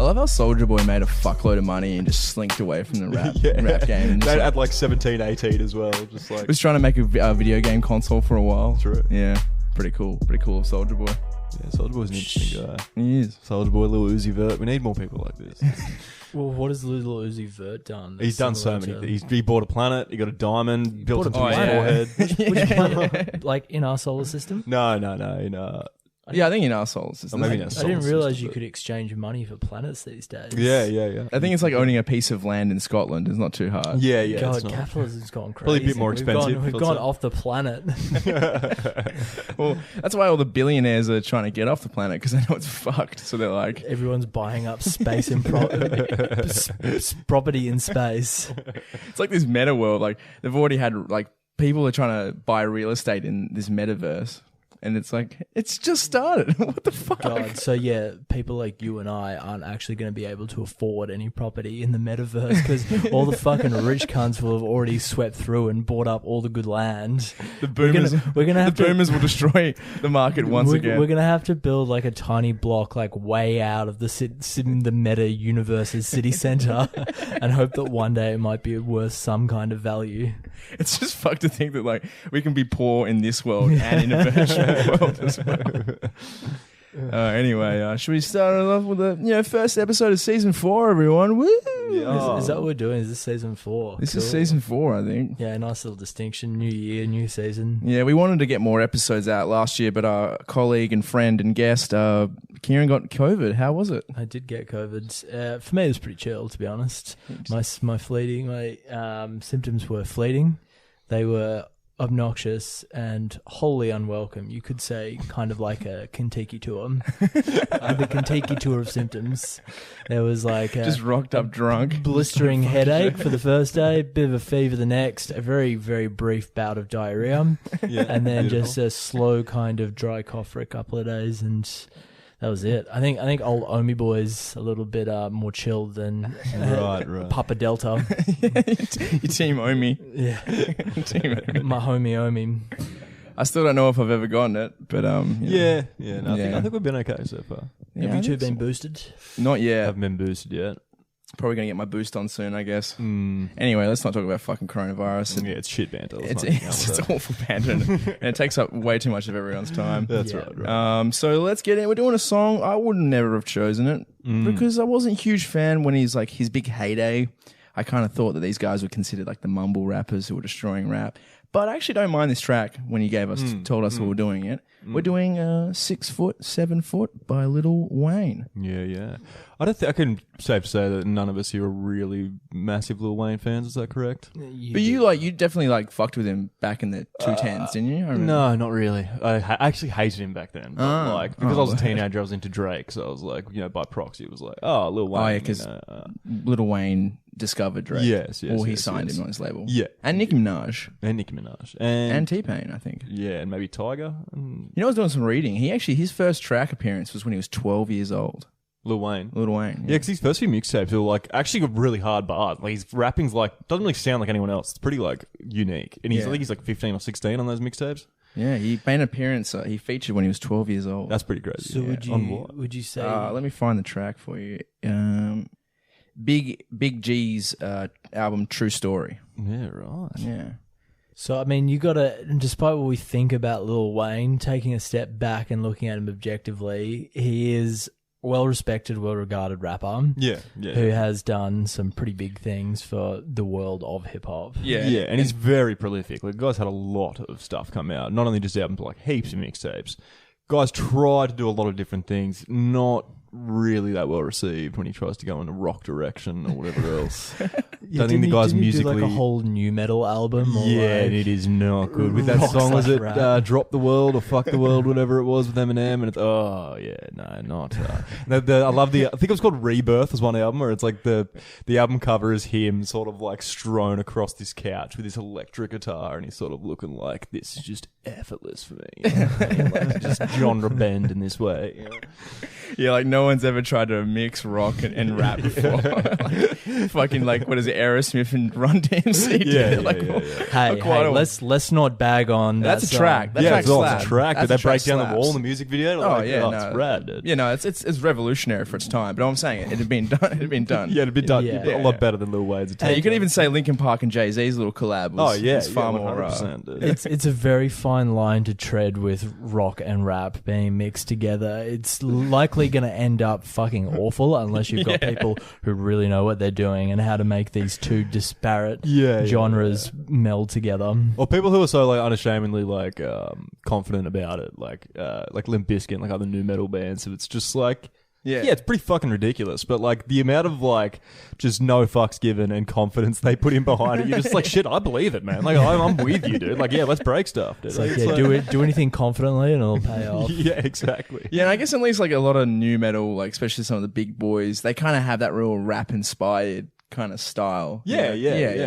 love how Soulja Boy made a fuckload of money and just slinked away from the rap game. And They had like 17, 18 as well. Just like was trying to make a video game console for a while. True. Yeah, pretty cool of Soulja Boy. Yeah, Soulja Boy's an interesting guy. He is. Soulja Boy, Lil Uzi Vert. We need more people like this. Well, what has Lil Uzi Vert done? He's done so many things. He bought a planet. He got a diamond. Built it to his forehead. Which planet? Like in our solar system? No. Yeah, I think in our solar system. Maybe I didn't realize you could exchange money for planets these days. Yeah. I think it's like owning a piece of land in Scotland is not too hard. Yeah. God, capitalism's gone crazy. Probably a bit more expensive. We've gone off the planet. Well, that's why all the billionaires are trying to get off the planet because they know it's fucked. So they're like, everyone's buying up space and property in space. It's like this meta world. Like they've already had like people are trying to buy real estate in this metaverse. And it's like, it's just started. What the fuck? God, so yeah, people like you and I aren't actually going to be able to afford any property in the metaverse because all the fucking rich cunts will have already swept through and bought up all the good land. The boomers, boomers will destroy the market once again. We're going to have to build like a tiny block like way out of the meta universe's city center and hope that one day it might be worth some kind of value. It's just fucked to think that like we can be poor in this world and in a virtual world as well. Anyway, should we start it off with the first episode of season 4, everyone? Woo! Yeah. Is that what we're doing? Is this season 4? This is season 4, I think. Yeah, nice little distinction. New year, new season. Yeah, we wanted to get more episodes out last year, but our colleague and friend and guest, Kieran, got COVID. How was it? I did get COVID. For me, it was pretty chill, to be honest. My symptoms were fleeting. They were obnoxious and wholly unwelcome. You could say kind of like a Kentucky tour. The Kentucky tour of symptoms. There was like just rocked up drunk, blistering headache for the first day, bit of a fever the next, a very, very brief bout of diarrhea, and then just a slow kind of dry cough for a couple of days, and that was it. I think old Omi boy's a little bit more chilled than right. Papa Delta. Your team Omi. Yeah. Team Omi. My homie Omi. I still don't know if I've ever gotten it, but I think we've been okay so far. Have you two been boosted? Not yet. I haven't been boosted yet. Probably going to get my boost on soon, I guess. Anyway, let's not talk about fucking coronavirus. Yeah, it's shit banter. It's awful banter, and it takes up way too much of everyone's time. That's right. So let's get in. We're doing a song. I would never have chosen it because I wasn't a huge fan when he's like his big heyday. I kind of thought that these guys were considered like the mumble rappers who were destroying rap. But I actually don't mind this track when you told us we were doing it. We're doing 6 Foot, 7 Foot by Lil Wayne. Yeah. I don't think I can safe to say that none of us here are really massive Lil Wayne fans. Is that correct? But you definitely fucked with him back in the 2010s, didn't you? No, not really. I actually hated him back then. But because I was a teenager, I was into Drake, so I was like, by proxy, it was like, oh, Lil Wayne. Oh, yeah, because Lil Wayne discovered Drake. Yes. Or he signed him on his label. Yeah. And Nicki Minaj. And T-Pain, I think. Yeah, and maybe Tiger. I was doing some reading. His first track appearance was when he was 12 years old. Lil Wayne. Yeah, because his first few mixtapes were actually really hard bars. Like his rapping's doesn't really sound like anyone else. It's pretty unique. And I think he's 15 or 16 on those mixtapes. Yeah, he made an appearance. He featured when he was 12 years old. That's pretty crazy. So would you say? Let me find the track for you. Big G's album True Story. Yeah, right. Yeah. So, I mean, you got to, despite what we think about Lil Wayne, taking a step back and looking at him objectively, he is well-respected, well-regarded rapper. Yeah. Who has done some pretty big things for the world of hip-hop. Yeah, and he's very prolific. The guy's had a lot of stuff come out, not only just albums, but heaps of mixtapes. Guys try to do a lot of different things, not really that well received when he tries to go in a rock direction or whatever else. Don't think the guy's musically do a whole new metal album. Or and it is not good. With that song, was it "Drop the World" or "Fuck the World," whatever it was with Eminem, and it's not. I love I think it was called "Rebirth" was one album where it's the album cover is him sort of strewn across this couch with this electric guitar, and he's sort of looking like this is just effortless for me, just genre bend in this way. Yeah, like no one's ever tried to mix rock and rap before. Like, fucking like what is it, Aerosmith and Run DMC? Hey, let's not bag on. That's a song. track. That track it's slaps. a track. Did they That break track down the wall in slaps. the music video? Oh yeah, it's rad, dude. You know, it's revolutionary for its time. But I'm saying it had been done. It had been done. Yeah, it'd be done Yeah. a lot better than Lil Wayne's. Hey, you could even say Linkin Park and Jay-Z's little collab was far more. 100%, dude. It's a very fine line to tread with rock and rap being mixed together. It's likely going to end up fucking awful unless you've got people who really know what they're doing and how to make these two disparate genres meld together. Or people who are so like unashamedly like confident about it, like Limp Bizkit, like other new metal bands. So it's just like. Yeah, it's pretty fucking ridiculous. But like the amount of like just no fucks given and confidence they put in behind it, you're just like, shit, I believe it, man. Like I'm with you, dude. Like let's break stuff, dude. It's like, do anything confidently and it'll pay off. Yeah, exactly. Yeah, and I guess at least like a lot of new metal, like especially some of the big boys, they kind of have that real rap inspired kind of style. Yeah.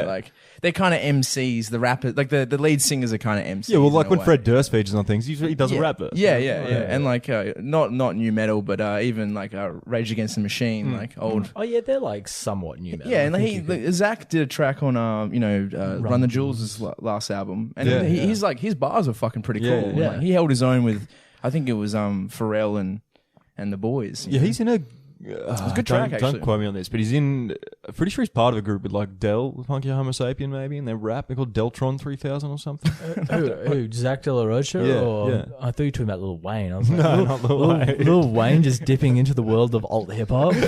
Like they're kind of MCs. The rappers, like the lead singers, are kind of MCs. Yeah, well, like in a when way. Fred Durst features on things, he does a rap verse. Yeah, and like not new metal, but even like Rage Against the Machine, like old. Oh yeah, they're like somewhat new metal. Yeah, and Zach did a track on Run the Jewels' last album, and he's like his bars are fucking pretty cool. Yeah. Like, he held his own with, I think it was Pharrell and the boys. Yeah, he's in a. It's a good track, actually. Don't quote me on this, but he's in. Pretty sure he's part of a group with like Del, Funky Homo Sapien, maybe, and they rap. They're called Deltron 3000 or something. Who? Zach De La Rocha? Yeah, or yeah. I thought you were talking about Lil Wayne. I was like, No, not Lil Wayne. Lil Wayne just dipping into the world of alt hip hop. You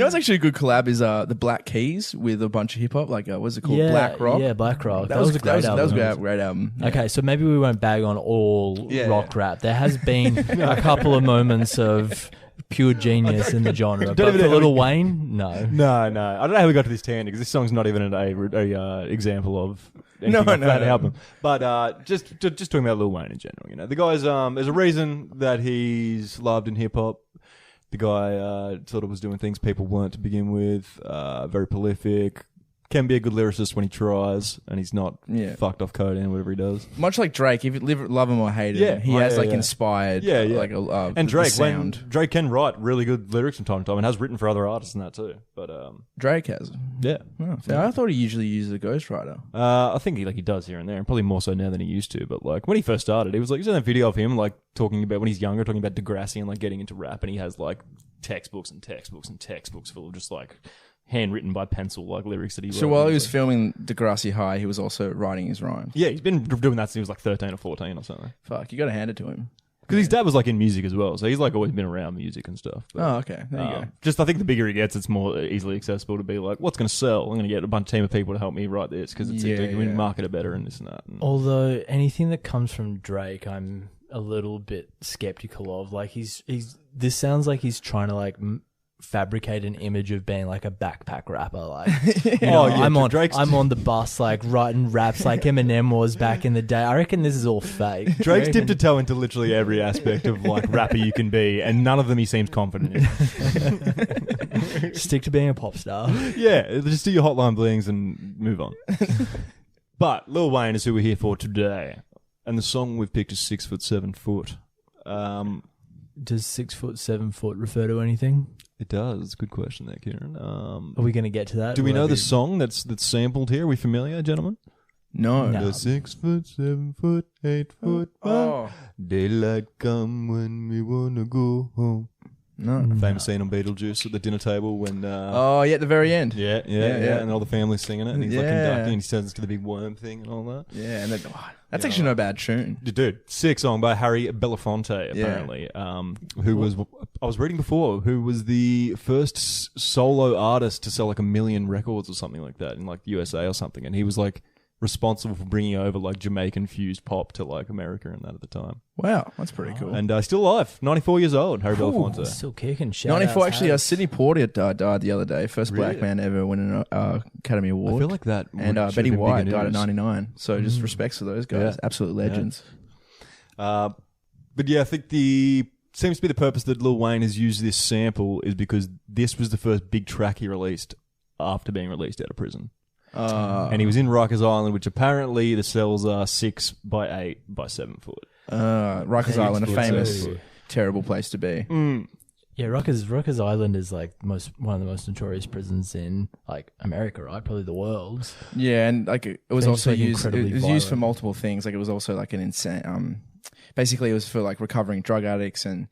know what's actually a good collab is the Black Keys with a bunch of hip hop, like what's it called, Yeah, Black Rock. Yeah, Black Rock. That was a great album. That was a great album. Yeah. Okay, so maybe we won't bag on all rock rap. There has been a couple of moments of pure genius in the genre. But for Lil Wayne, no. No. I don't know how we got to this tangent because this song's not even a example of anything off that album. But just talking about Lil Wayne in general, you know, the guy's there's a reason that he's loved in hip hop. The guy sort of was doing things people weren't to begin with. Very prolific. Can be a good lyricist when he tries, and he's not fucked off codeine, whatever he does. Much like Drake, if you love him or hate him, he has inspired like and Drake, sound. Drake can write really good lyrics from time to time, and has written for other artists and that too. But Drake has. Yeah. Oh, I thought he usually used a ghostwriter. I think he does here and there, and probably more so now than he used to. But like when he first started, he was like, there's that video of him like talking about when he's younger, talking about Degrassi and like getting into rap, and he has like textbooks and textbooks and textbooks full of just like handwritten by pencil, like lyrics that he wrote. So while he was filming Degrassi High, he was also writing his rhymes. Yeah, he's been doing that since he was like 13 or 14 or something. Fuck, you got to hand it to him. Because his dad was like in music as well, so he's like always been around music and stuff. But, okay. There you go. Just I think the bigger he gets, it's more easily accessible to be like, what's going to sell? I'm going to get a team of people to help me write this because it's going to market it better and this and that. Although anything that comes from Drake, I'm a little bit skeptical of. Like this sounds like he's trying to like fabricate an image of being like a backpack rapper, like I'm on the bus like writing raps like Eminem was back in the day. I reckon this is all fake. Drake's dipped a toe into literally every aspect of like rapper you can be, and none of them he seems confident in. Stick to being a pop star. Yeah, just do your hotline blings and move on. But Lil Wayne is who we're here for today, and the song we've picked is 6'7". Does 6'7" refer to anything? It does. Good question there, Kieran. Are we going to get to that? Do we know the song that's sampled here? Are we familiar, gentlemen? No. The 6 foot, 7 foot, 8 foot. Daylight come when we wanna go home. No. Famous scene on Beetlejuice at the dinner table when. At the very end. Yeah, and all the family's singing it, and he's like conducting, and he turns to the big worm thing and all that. Yeah, and that's actually no bad tune. Dude, sick song by Harry Belafonte, apparently. Who was I was reading before, who was the first solo artist to sell like 1 million records or something like that in like the USA or something, and he was like responsible for bringing over like Jamaican fused pop to like America and that at the time. Wow, that's pretty cool. And still alive, 94 years old, Harry Belafonte. Still kicking. 94, actually, Sidney Poitier died the other day. First black man ever win an Academy Award. I feel like that. And Betty White died at 99. So just respects to those guys. Absolute legends. But yeah, I think seems to be the purpose that Lil Wayne has used this sample is because this was the first big track he released after being released out of prison. And he was in Rikers Island, which apparently the cells are 6 by 8 by 7 foot. Rikers Island, a terrible place to be. Yeah, Rikers Island is like one of the most notorious prisons in like America, right? Probably the world. Yeah, and like it was They're also just, like, used. It incredibly was used for violent. multiple things. Like it was also like an insane. Basically, it was for like recovering drug addicts and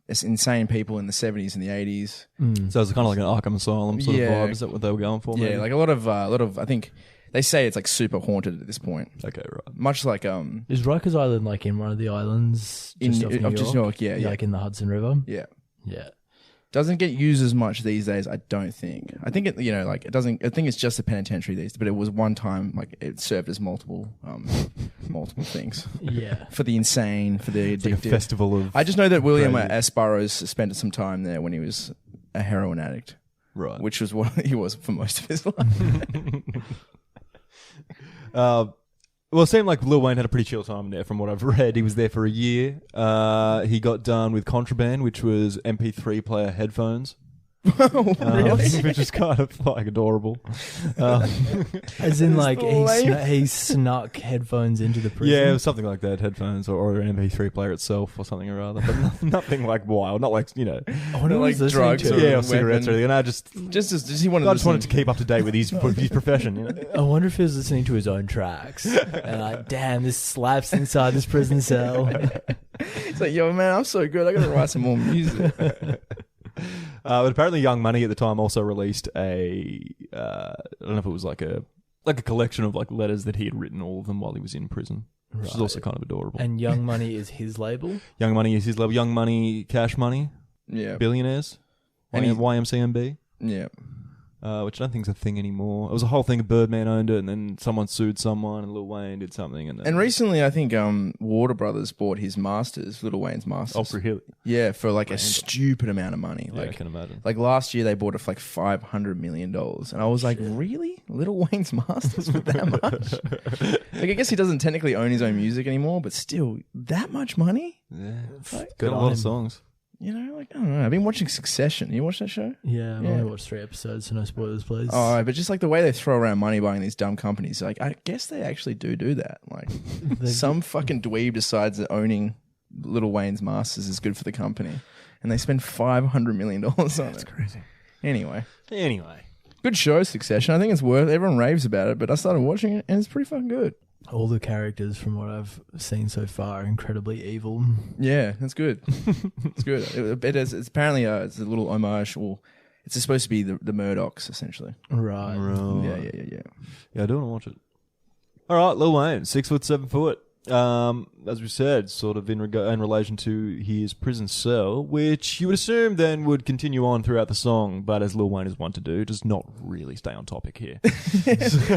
insane people in the 70s and the 80s. So it's kind of like an Arkham Asylum sort of Yeah. vibe. Is that what they were going for? Yeah, maybe? like a lot of. I think they say it's like super haunted at this point. Okay, right. Much like Is Rikers Island like in one of the islands in just off New York? just New York, yeah, Like in the Hudson River? yeah. Yeah. Doesn't get used as much these days, I don't think. I think it, like it doesn't. I think it's just a penitentiary these, but it was one time like it served as multiple things Yeah. for the insane, for the It's like a addicted. festival of... I just know that William crazy. S. Burroughs spent some time there when he was a heroin addict, Right. which was what he was for most of his life. Well, it seemed like Lil Wayne had a pretty chill time there from what I've read. He was there for a year. He got done with Contraband, which was MP3 player headphones. Which is kind of like adorable. As in like lame. he snuck headphones into the prison. Yeah, it was something like that, headphones or an MP3 player itself or something or other. But nothing like wild, not like, I wonder Not what like he's listening drugs to. or- yeah, or cigarettes or weapon. anything. And I just He wanted. I just wanted to keep up to date with his profession, you know? I wonder if he was listening to his own tracks. And like, damn, this slaps inside this prison cell. It's like, yo, man, I'm so good. I gotta write some more music. But apparently Young Money at the time also released I don't know if it was like a collection of like letters that he had written, all of them while he was in prison. Which is also kind of adorable. And Young Money is his label. Young Money is his level. Young Money, Cash Money, Yeah, Billionaires, And and he's- YMCMB, yeah. which I don't think is a thing anymore. It was a whole thing. Birdman owned it, and then someone sued someone, and Lil Wayne did something. And then And recently, I think Warner Brothers bought his masters, Lil Wayne's masters. oh, really? Yeah, for like a stupid amount of money. Yeah, I Like, can imagine. like last year, they bought it for like $500 million, and I was like, really, Lil Wayne's masters for that much? Like, I guess he doesn't technically own his own music anymore, but still, that much money? Yeah, Good got a on lot him. of songs. You know, like I don't know. I've been watching Succession. You watch that show? Yeah, I've Yeah. only watched 3 episodes, so no spoilers, please. Oh, but just like the way they throw around money buying these dumb companies, like I guess they actually do that. Like some fucking dweeb decides that owning Lil Wayne's masters is good for the company, and they spend $500 million on it. That's crazy. Anyway, good show, Succession. I think it's worth. Everyone raves about it, but I started watching it, and it's pretty fucking good. All the characters, from what I've seen so far, are incredibly evil. Yeah, that's good. It's good. It is. It's apparently it's a little homage. Well, it's supposed to be the Murdochs essentially. Right. Yeah. Yeah, I do want to watch it. All right, Lil Wayne, 6 foot, 7 foot. As we said, sort of in relation to his prison cell, which you would assume then would continue on throughout the song, but as Lil Wayne is wont to do, does not really stay on topic here.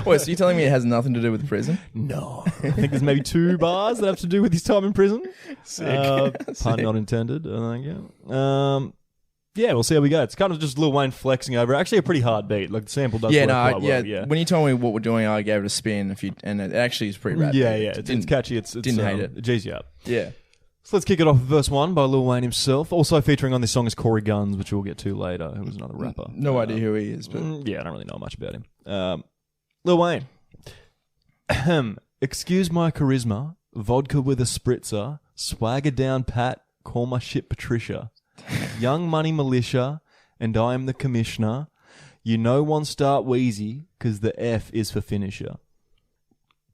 Wait, so you're telling me it has nothing to do with prison? No. I think there's maybe 2 bars that have to do with his time in prison. Sick. Pun not intended, I think, yeah. Yeah, we'll see how we go. It's kind of just Lil Wayne flexing over. Actually, a pretty hard beat. Like the sample does work quite well. Yeah, When you told me what we're doing, I gave it a spin. And it actually is pretty rad. yeah. It's catchy. It's didn't hate it. It G's you up. Yeah. So let's kick it off with verse 1 by Lil Wayne himself. Also featuring on this song is Cory Gunz, which we'll get to later, who was another rapper. No idea who he is, but Yeah, I don't really know much about him. Lil Wayne. Ahem. Excuse my charisma, vodka with a spritzer, swagger down pat, call my shit Patricia. Young money militia, and I am the commissioner. You know one start Weezy, cause the F is for finisher.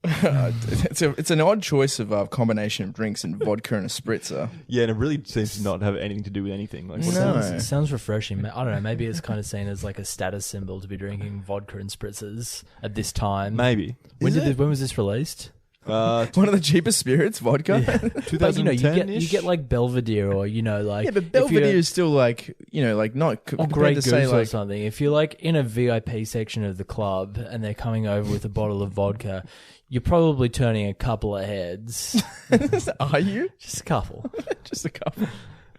it's an odd choice of combination of drinks and vodka and a spritzer. Yeah, and it really seems to not have anything to do with anything. Like, what's No. that? Sounds refreshing. I don't know. Maybe it's kind of seen as like a status symbol to be drinking vodka and spritzers at this time. Maybe. Is it? When was this released? One of the cheapest spirits, vodka. But you 2010-ish? get like Belvedere, or like Yeah, but Belvedere is still like like not or compared Grey to Goose say or like something. If you're like in a VIP section of the club and they're coming over with a bottle of vodka, you're probably turning a couple of heads. Are you? Just a couple. Just a couple.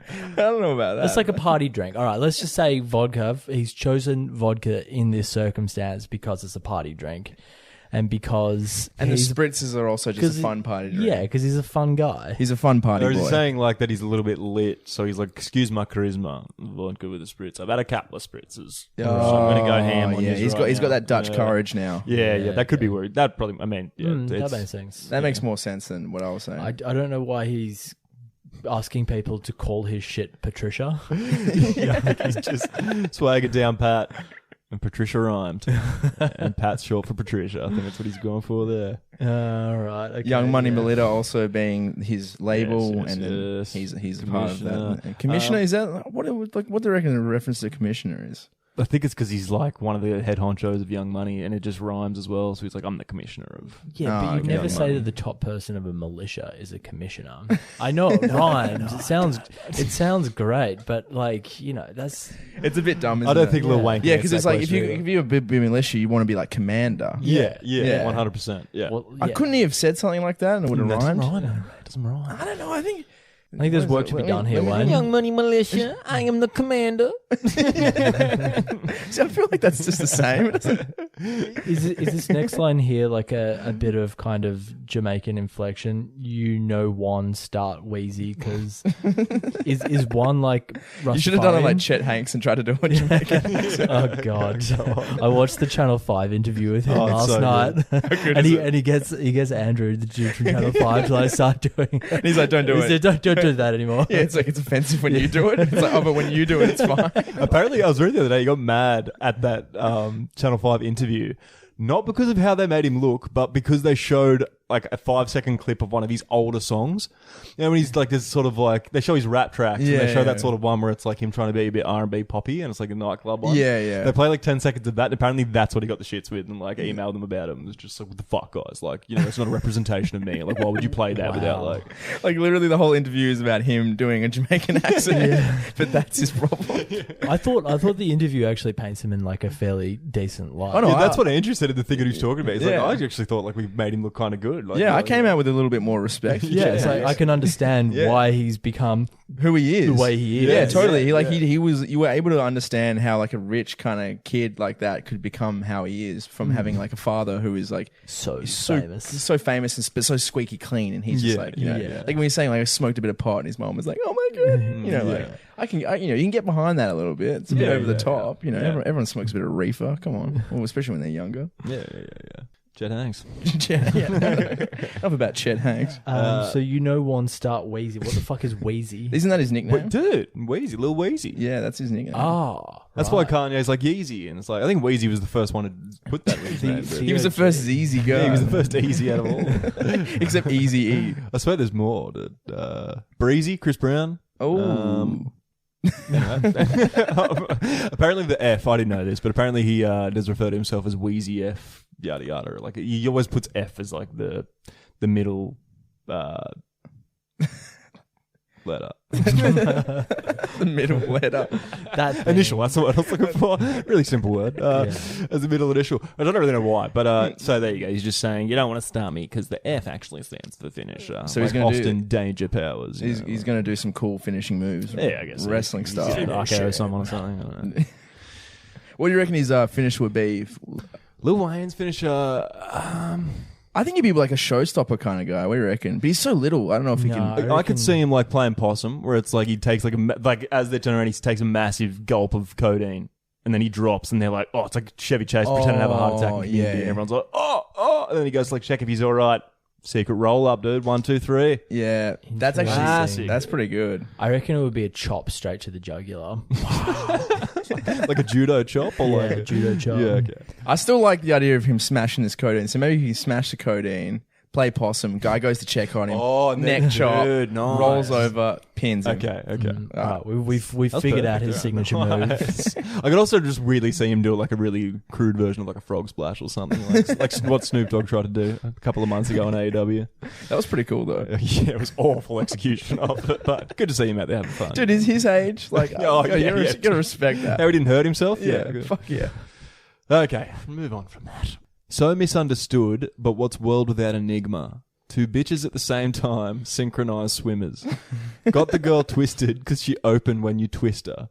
I don't know about that. It's like a party drink. All right, let's just say vodka. He's chosen vodka in this circumstance because it's a party drink. And because and the he's spritzers are also just a fun party drink. Yeah, because he's a fun guy. He's a fun party Or is boy. he saying like that he's a little bit lit, so he's like, excuse my charisma, vodka with a spritz. I've had a couple of spritzers. So I'm gonna go ham on yeah, this he's right got now. that Dutch Yeah. courage now. Yeah, Yeah, that could be weird. That probably, I mean, yeah, That it's, makes sense. That makes more sense than what I was saying. I don't know why he's asking people to call his shit Patricia. Yeah, like he's just swaggered down Pat. And Patricia rhymed. And Pat's short for Patricia. I think that's what he's going for there. Right. Okay, Young Money Melita also being his label, and then he's a part of that. And Commissioner, is that what do you reckon the reference to Commissioner is? I think it's because he's like one of the head honchos of Young Money, and it just rhymes as well. So he's like, I'm the commissioner of. Yeah, but you'd never say that the top person of a militia is a commissioner. I know it rhymes. It sounds great, but like, you know, it's a bit dumb. Isn't I don't it? think Lil Wayne. Yeah, because it's like if you're a big militia, you want to be like commander. Yeah, 100%. Yeah. Well, Couldn't he have said something like that and it would have rhymed? It doesn't rhyme. I don't know. I think there's work to be done here, Wayne. Young Money Militia, I am the commander. See, I feel like that's just the same. Is this next line here like a bit of kind of Jamaican inflection? You know, one start Weezy because is one like You should have done it like Chet Hanks and tried to do a Jamaican accent. Oh God! I watched the Channel 5 interview with him last so night, and he gets Andrew, the dude from Channel 5, to like start doing. And he's like, "Don't do it. Don't do that anymore." Yeah, it's like it's offensive when you do it. It's like, oh, but when you do it, it's fine. Apparently, I was reading the other day, he got mad at that Channel 5 interview. Not because of how they made him look, but because they showed like a 5-second clip of one of his older songs. You know, when he's like, there's sort of like, they show his rap tracks and they show that sort of one where it's like him trying to be a bit R&B poppy and it's like a nightclub one. Yeah. They play like 10 seconds of that and apparently that's what he got the shits with and like emailed them about him. It was just like, what the fuck, guys? Like, you know, it's not a representation of me. Like, why would you play that without like... Like literally the whole interview is about him doing a Jamaican accent, but that's his problem. I thought the interview actually paints him in like a fairly decent light. Oh, no, that's what Andrew said in the thing that he was talking about. He's like, I actually thought like we made him look kind of good. Like, I came out with a little bit more respect. So I can understand why he's become who he is, the way he is. Yeah, totally. He was. You were able to understand how like a rich kind of kid like that could become how he is from having like a father who is like so famous and so squeaky clean, and he's just like, you know, like when he's saying like I smoked a bit of pot, and his mom was like, oh my god, you know, like you can get behind that a little bit. It's a bit over the top, you know. Everyone smokes a bit of reefer. Come on, well, especially when they're younger. Yeah. Chet Hanks. Enough about Chet Hanks. So you know one start Weezy. What the fuck is Weezy? Isn't that his nickname? Wait, dude, Weezy, Lil Weezy. Yeah, that's his nickname. That's why Kanye's like Yeezy, and it's like I think Weezy was the first one to put that in his name. He was the first easy guy. Yeah, he was the first easy out of all. Except Easy E. I swear there's more. Dude. Breezy, Chris Brown. Oh. Apparently the F, I didn't know this, but apparently he does refer to himself as Weezy F, yada yada. Like he always puts F as like the middle letter. The middle letter. That initial, that's the word I was looking for. Really simple word. As a middle initial. I don't really know why, but so there you go. He's just saying, you don't want to start me because the F actually stands for finish. So he's going to Austin Danger Powers. He's going to do some cool finishing moves. Yeah, I guess. Wrestling style. RKO someone or something. I don't know. What do you reckon his finish would be? Lil Wayne's finisher... I think he'd be like a showstopper kind of guy. What do you reckon? But he's so little. I don't know if he can. I could see him like playing possum, where it's like he takes like as they turn around, he takes a massive gulp of codeine, and then he drops, and they're like, "Oh, it's like Chevy Chase pretending to have a heart attack." And everyone's like, "Oh," and then he goes to like check if he's all right. Secret roll up, dude. 1, 2, 3. Yeah, that's actually that's pretty good. I reckon it would be a chop straight to the jugular. Like a judo chop or like a judo chop. Yeah, okay. I still like the idea of him smashing this codeine. So maybe he can smash the codeine, play possum, guy goes to check on him, neck chop, nice. rolls over, pins him. Okay. Right, we've figured out his signature move. I could also just really see him do like a really crude version of like a frog splash or something, like what Snoop Dogg tried to do a couple of months ago on AEW. That was pretty cool though. Yeah, it was awful execution of it, but good to see him out there having fun. Dude, is his age like? You gotta respect that. How he didn't hurt himself? Yeah, fuck yeah. Okay, move on from that. So misunderstood, but what's world without enigma? Two bitches at the same time, synchronized swimmers. Got the girl twisted because she open when you twist her.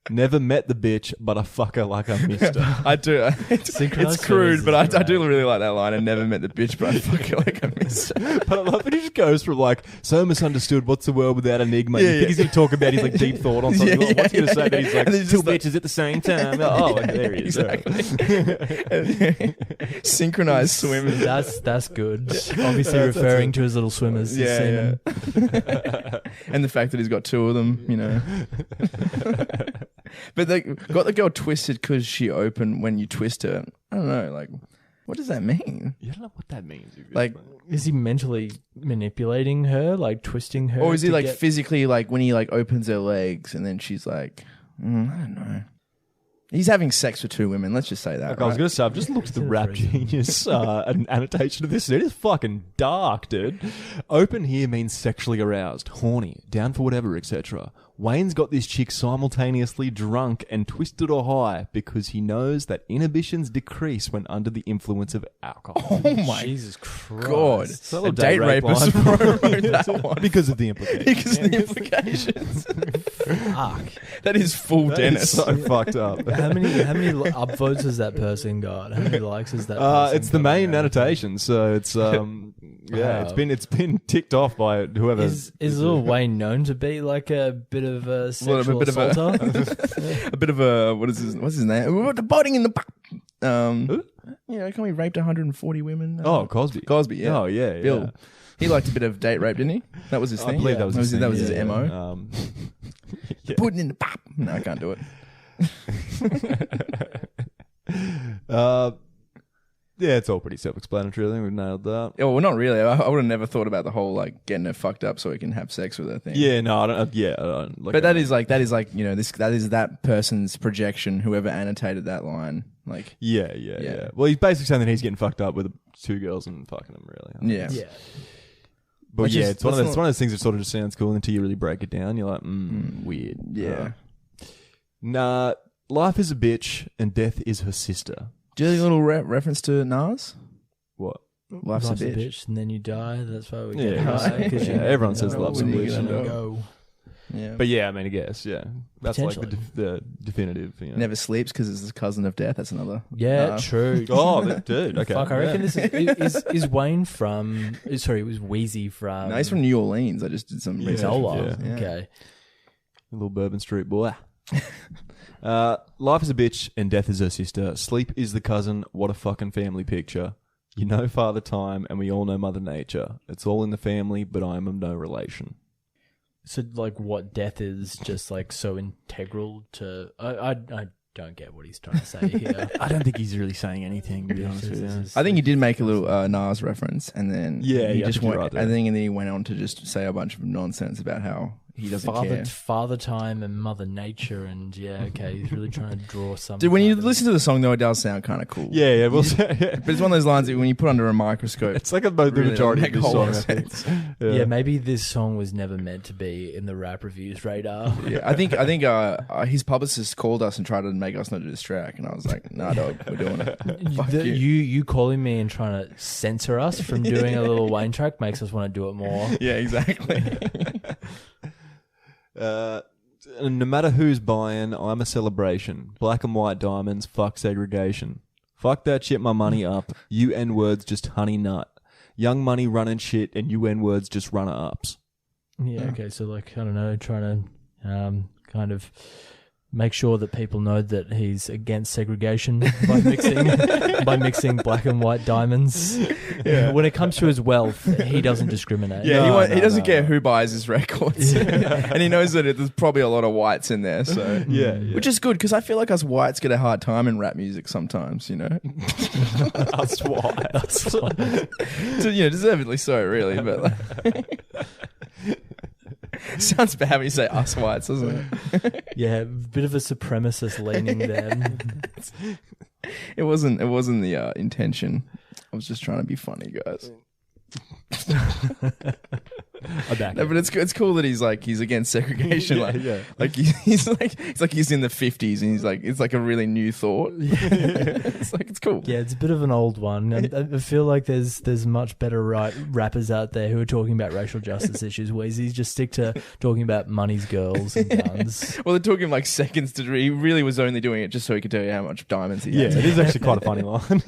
Never met the bitch, but I fuck her like I missed her. I do. Synchronized It's crude, swimmers but is I do great. really like that line. I never met the bitch, but I fuck her like I missed her. But I love that he just goes from like, so misunderstood, what's the world without enigma? Yeah, You think he's going to talk about his like deep thought on something. Yeah, Like, what's he going to yeah, say? But he's like, and then he's two just like- bitches at the same time. Oh, there he is. Exactly. Synchronized swimmers. That's good. Obviously referring to his little swimmers. his semen. And the fact that he's got two of them, you know. But they got the girl twisted because she opened when you twist her. I don't know, like, what does that mean? You don't know what that means. Like, Is he mentally manipulating her, like twisting her? or is he to like get- physically, like when he like opens her legs and then she's like, I don't know. He's having sex with two women. Let's just say that. Like I was right? going to say, I've just looked at the Rap Genius an annotation of this. It is fucking dark, dude. Open here means sexually aroused, horny, down for whatever, etc. Wayne's got this chick simultaneously drunk and twisted or high because he knows that inhibitions decrease when under the influence of alcohol. Oh my Jesus Christ. God. So A date rapist line. wrote that one. Because of the implications. Because of the implications. Fuck. That is full That Dennis. is so fucked up. How many upvotes has that person got? How many likes has that person It's the got main on annotation, so it's yeah, Wow. it's been ticked off by whoever. Is Lil Wayne known to be like a bit of a Well, sexual assaulter? A bit of a what's his name? The boating in the you know, can we raped 140 women? Oh, Cosby. Cosby, yeah. Oh, yeah, Bill. yeah. He liked a bit of date rape, didn't he? That was his I thing. believe that was his thing, that was his yeah, MO. yeah. Yeah. Putting in the pop. No, I can't do it. Yeah, it's all pretty self-explanatory. I think we've nailed that. Oh, well, not really. I would have never thought about the whole like getting her fucked up so he can have sex with her thing. Yeah, no, I don't. Yeah, I don't. Like, But that is like you know that is that person's projection. Whoever annotated that line, like Yeah. Well, he's basically saying that he's getting fucked up with two girls and fucking them. Really. yeah. Yeah. But That's yeah, just- it's one of that's those those things that sort of just sounds cool until you really break it down. You're like, weird. Yeah. Nah, life is a bitch and death is her sister. Do you have a little reference to Nas? What? Life's a bitch. and then you die. That's why we Yeah, get high. 'Cause you yeah, everyone never says know love's a when bitch, you're you gonna know. go. Yeah. But yeah, I mean, I guess, yeah. That's like Potentially. the definitive. You know. Never sleeps because it's the cousin of death. That's another. Yeah, true. Oh, dude. Okay. Fuck, I reckon yeah. this is Wayne from. Sorry, it was Weezy from. No, he's from New Orleans. I just did some research. Zola. Yeah. Okay. A little Bourbon Street boy. Life is a bitch and death is her sister. Sleep is the cousin. What a fucking family picture. You know Father Time and we all know Mother Nature. It's all in the family, but I am of no relation. So, like, what death is just like so integral to. I don't get what he's trying to say here. I don't think he's really saying anything, to be honest with you. I think he did make a little Nas reference, and then Yeah, he yeah, I just think you're went. right there. I think, and then he went on to just say a bunch of nonsense about how he doesn't care. Father Time and Mother Nature, and yeah, okay, he's really trying to draw some. Dude, when you kind of- listen to the song, though, it does sound kind of cool. Yeah, we'll say. But it's one of those lines that when you put under a microscope, It's like about the really majority of doesn't this make a song. whole I think. sense. yeah, maybe this song was never meant to be in the rap reviews radar. Yeah, I think his publicist called us and tried to make us not do this track, and I was like, "Nah, dog, we're doing it." Fuck you. You calling me and trying to censor us from doing a little Wayne track makes us want to do it more. Yeah, exactly. No matter who's buying, I'm a celebration. Black and white diamonds, fuck segregation. Fuck that shit, my money up. You N-words just honey nut. Young money running shit and you N-words just runner ups. Yeah, okay, so like, I don't know, trying to kind of make sure that people know that he's against segregation by mixing black and white diamonds. Yeah. When it comes to his wealth, he doesn't discriminate. Yeah, No, he no, doesn't no, care no. who buys his records, and he knows that there's probably a lot of whites in there. So Yeah. which is good because I feel like us whites get a hard time in rap music sometimes. You know, Us white. so, deservedly so, really. But sounds bad when you say us whites, doesn't it? Yeah, a bit of a supremacist leaning there. It wasn't the intention. I was just trying to be funny, guys. left. No, but it's cool that he's against segregation. Like he's in the 50s and he's like it's like a really new thought. It's cool. Yeah, it's a bit of an old one. I feel like there's much better rappers out there who are talking about racial justice issues. Weezy just stick to talking about money's girls and guns. Well, it took him like seconds to. He really was only doing it just so he could tell you how much diamonds he has. Yeah, it is actually quite a funny line.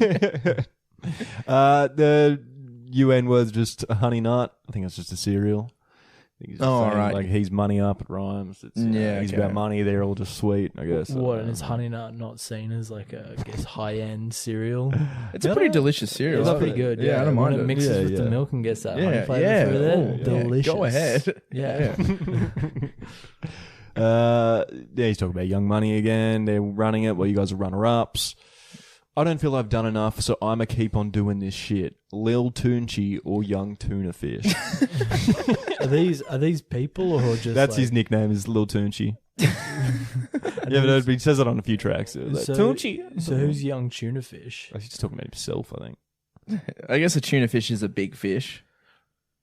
The UN was just a honey nut. I think it's just a cereal. I think he's just saying, right. Like he's money up, it rhymes. It's, he's about money. They're all just sweet, I guess. What, and is honey nut not seen as like a, I guess, high-end cereal? It's a pretty delicious cereal. It's pretty good. Yeah, I don't mind when it mixes with the milk and gets that honey flavor through there. Delicious. Go ahead. Yeah. He's talking about Young Money again. They're running it. Well, you guys are runner-ups. I don't feel I've done enough, so I'ma keep on doing this shit. Lil Toonchi or Young Tuna Fish. Are these people or just That's his nickname is Lil Toonchi. But he says it on a few tracks. Toonchi. So who's Young Tuna Fish? He's just talking about himself, I think. I guess a tuna fish is a big fish.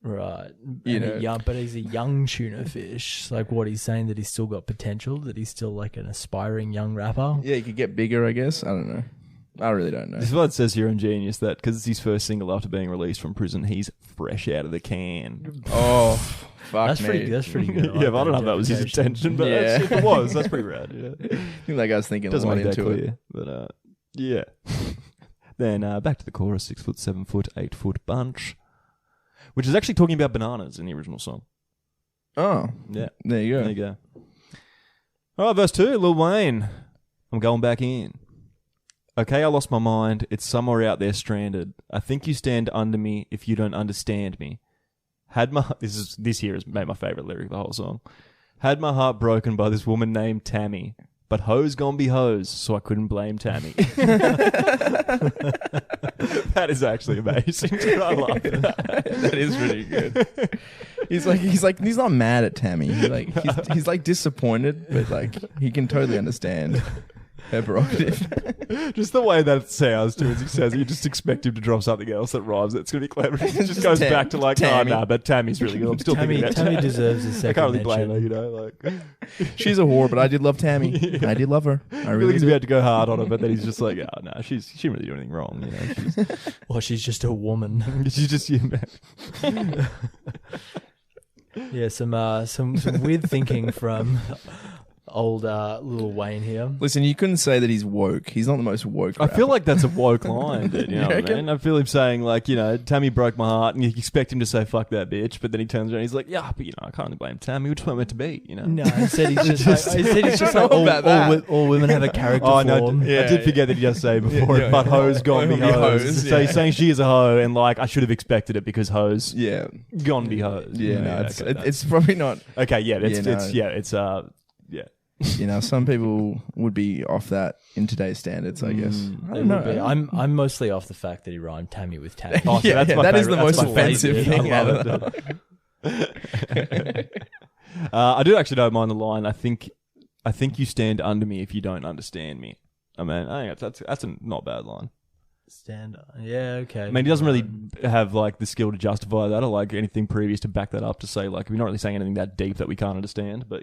Right. You but he's a young tuna fish. Like what he's saying that he's still got potential, that he's still like an aspiring young rapper. Yeah, he could get bigger, I guess. I don't know. I really don't know. This is what it says here on Genius, that because it's his first single after being released from prison, he's fresh out of the can. Oh, fuck That's me. That's pretty good. Yeah, but I don't know if that was his intention, but if it was, that's pretty rad. Yeah. I think that guy's thinking Doesn't a lot make that into clear, it. but yeah. Then back to the chorus, 6 foot, 7 foot, 8 foot bunch, which is actually talking about bananas in the original song. Oh, Yeah, there you go. there you go. All right, verse 2, Lil Wayne. I'm going back in. Okay, I lost my mind. It's somewhere out there stranded. I think you stand under me if you don't understand me. This here has made my favorite lyric of the whole song. Had my heart broken by this woman named Tammy, but hoes gon' be hoes, so I couldn't blame Tammy. That is actually amazing. I love that. That is really good. He's not mad at Tammy. He's like disappointed, but like he can totally understand her prerogative. Just the way that it sounds too, as he says, you just expect him to drop something else that rhymes. That's going to be clever. It just goes back to like, Tammy. but Tammy's really good. I'm still thinking about Tammy deserves a second I can't really blame her, mention. Like She's a whore, but I did love Tammy. Yeah. I did love her. I I feel really like he's did. about to go hard on her, but then he's just like, oh no, she didn't really do anything wrong. Well, she's just a woman. She's just man. Yeah, some weird thinking from old Lil Wayne here. Listen, you couldn't say that he's woke. He's not the most woke I rapper. feel like that's a woke line, dude. You know what I mean? I feel him saying like, Tammy broke my heart, and you expect him to say fuck that bitch, but then he turns around and he's like, yeah, but I can't really blame Tammy. Which one meant to be, No, he said he's just like all women have a character Oh no, flaw. I did forget that he does say before, but hoes gone be hoes. So he's saying she is a hoe, and like I should have expected it because hoes gone be hoes. Yeah, it's probably not. Okay, yeah, some people would be off that in today's standards, I guess. I don't know. I'm mostly off the fact that he rhymed Tammy with Tammy. Oh, so that's my that is favorite. the most That's my offensive favorite. thing I out love of it. I do actually don't mind the line. I think you stand under me if you don't understand me. I mean, I think that's a not bad line. Stand up. Yeah, okay. I mean, he doesn't really have like the skill to justify that or like anything previous to back that up to say like we're not really saying anything that deep that we can't understand, but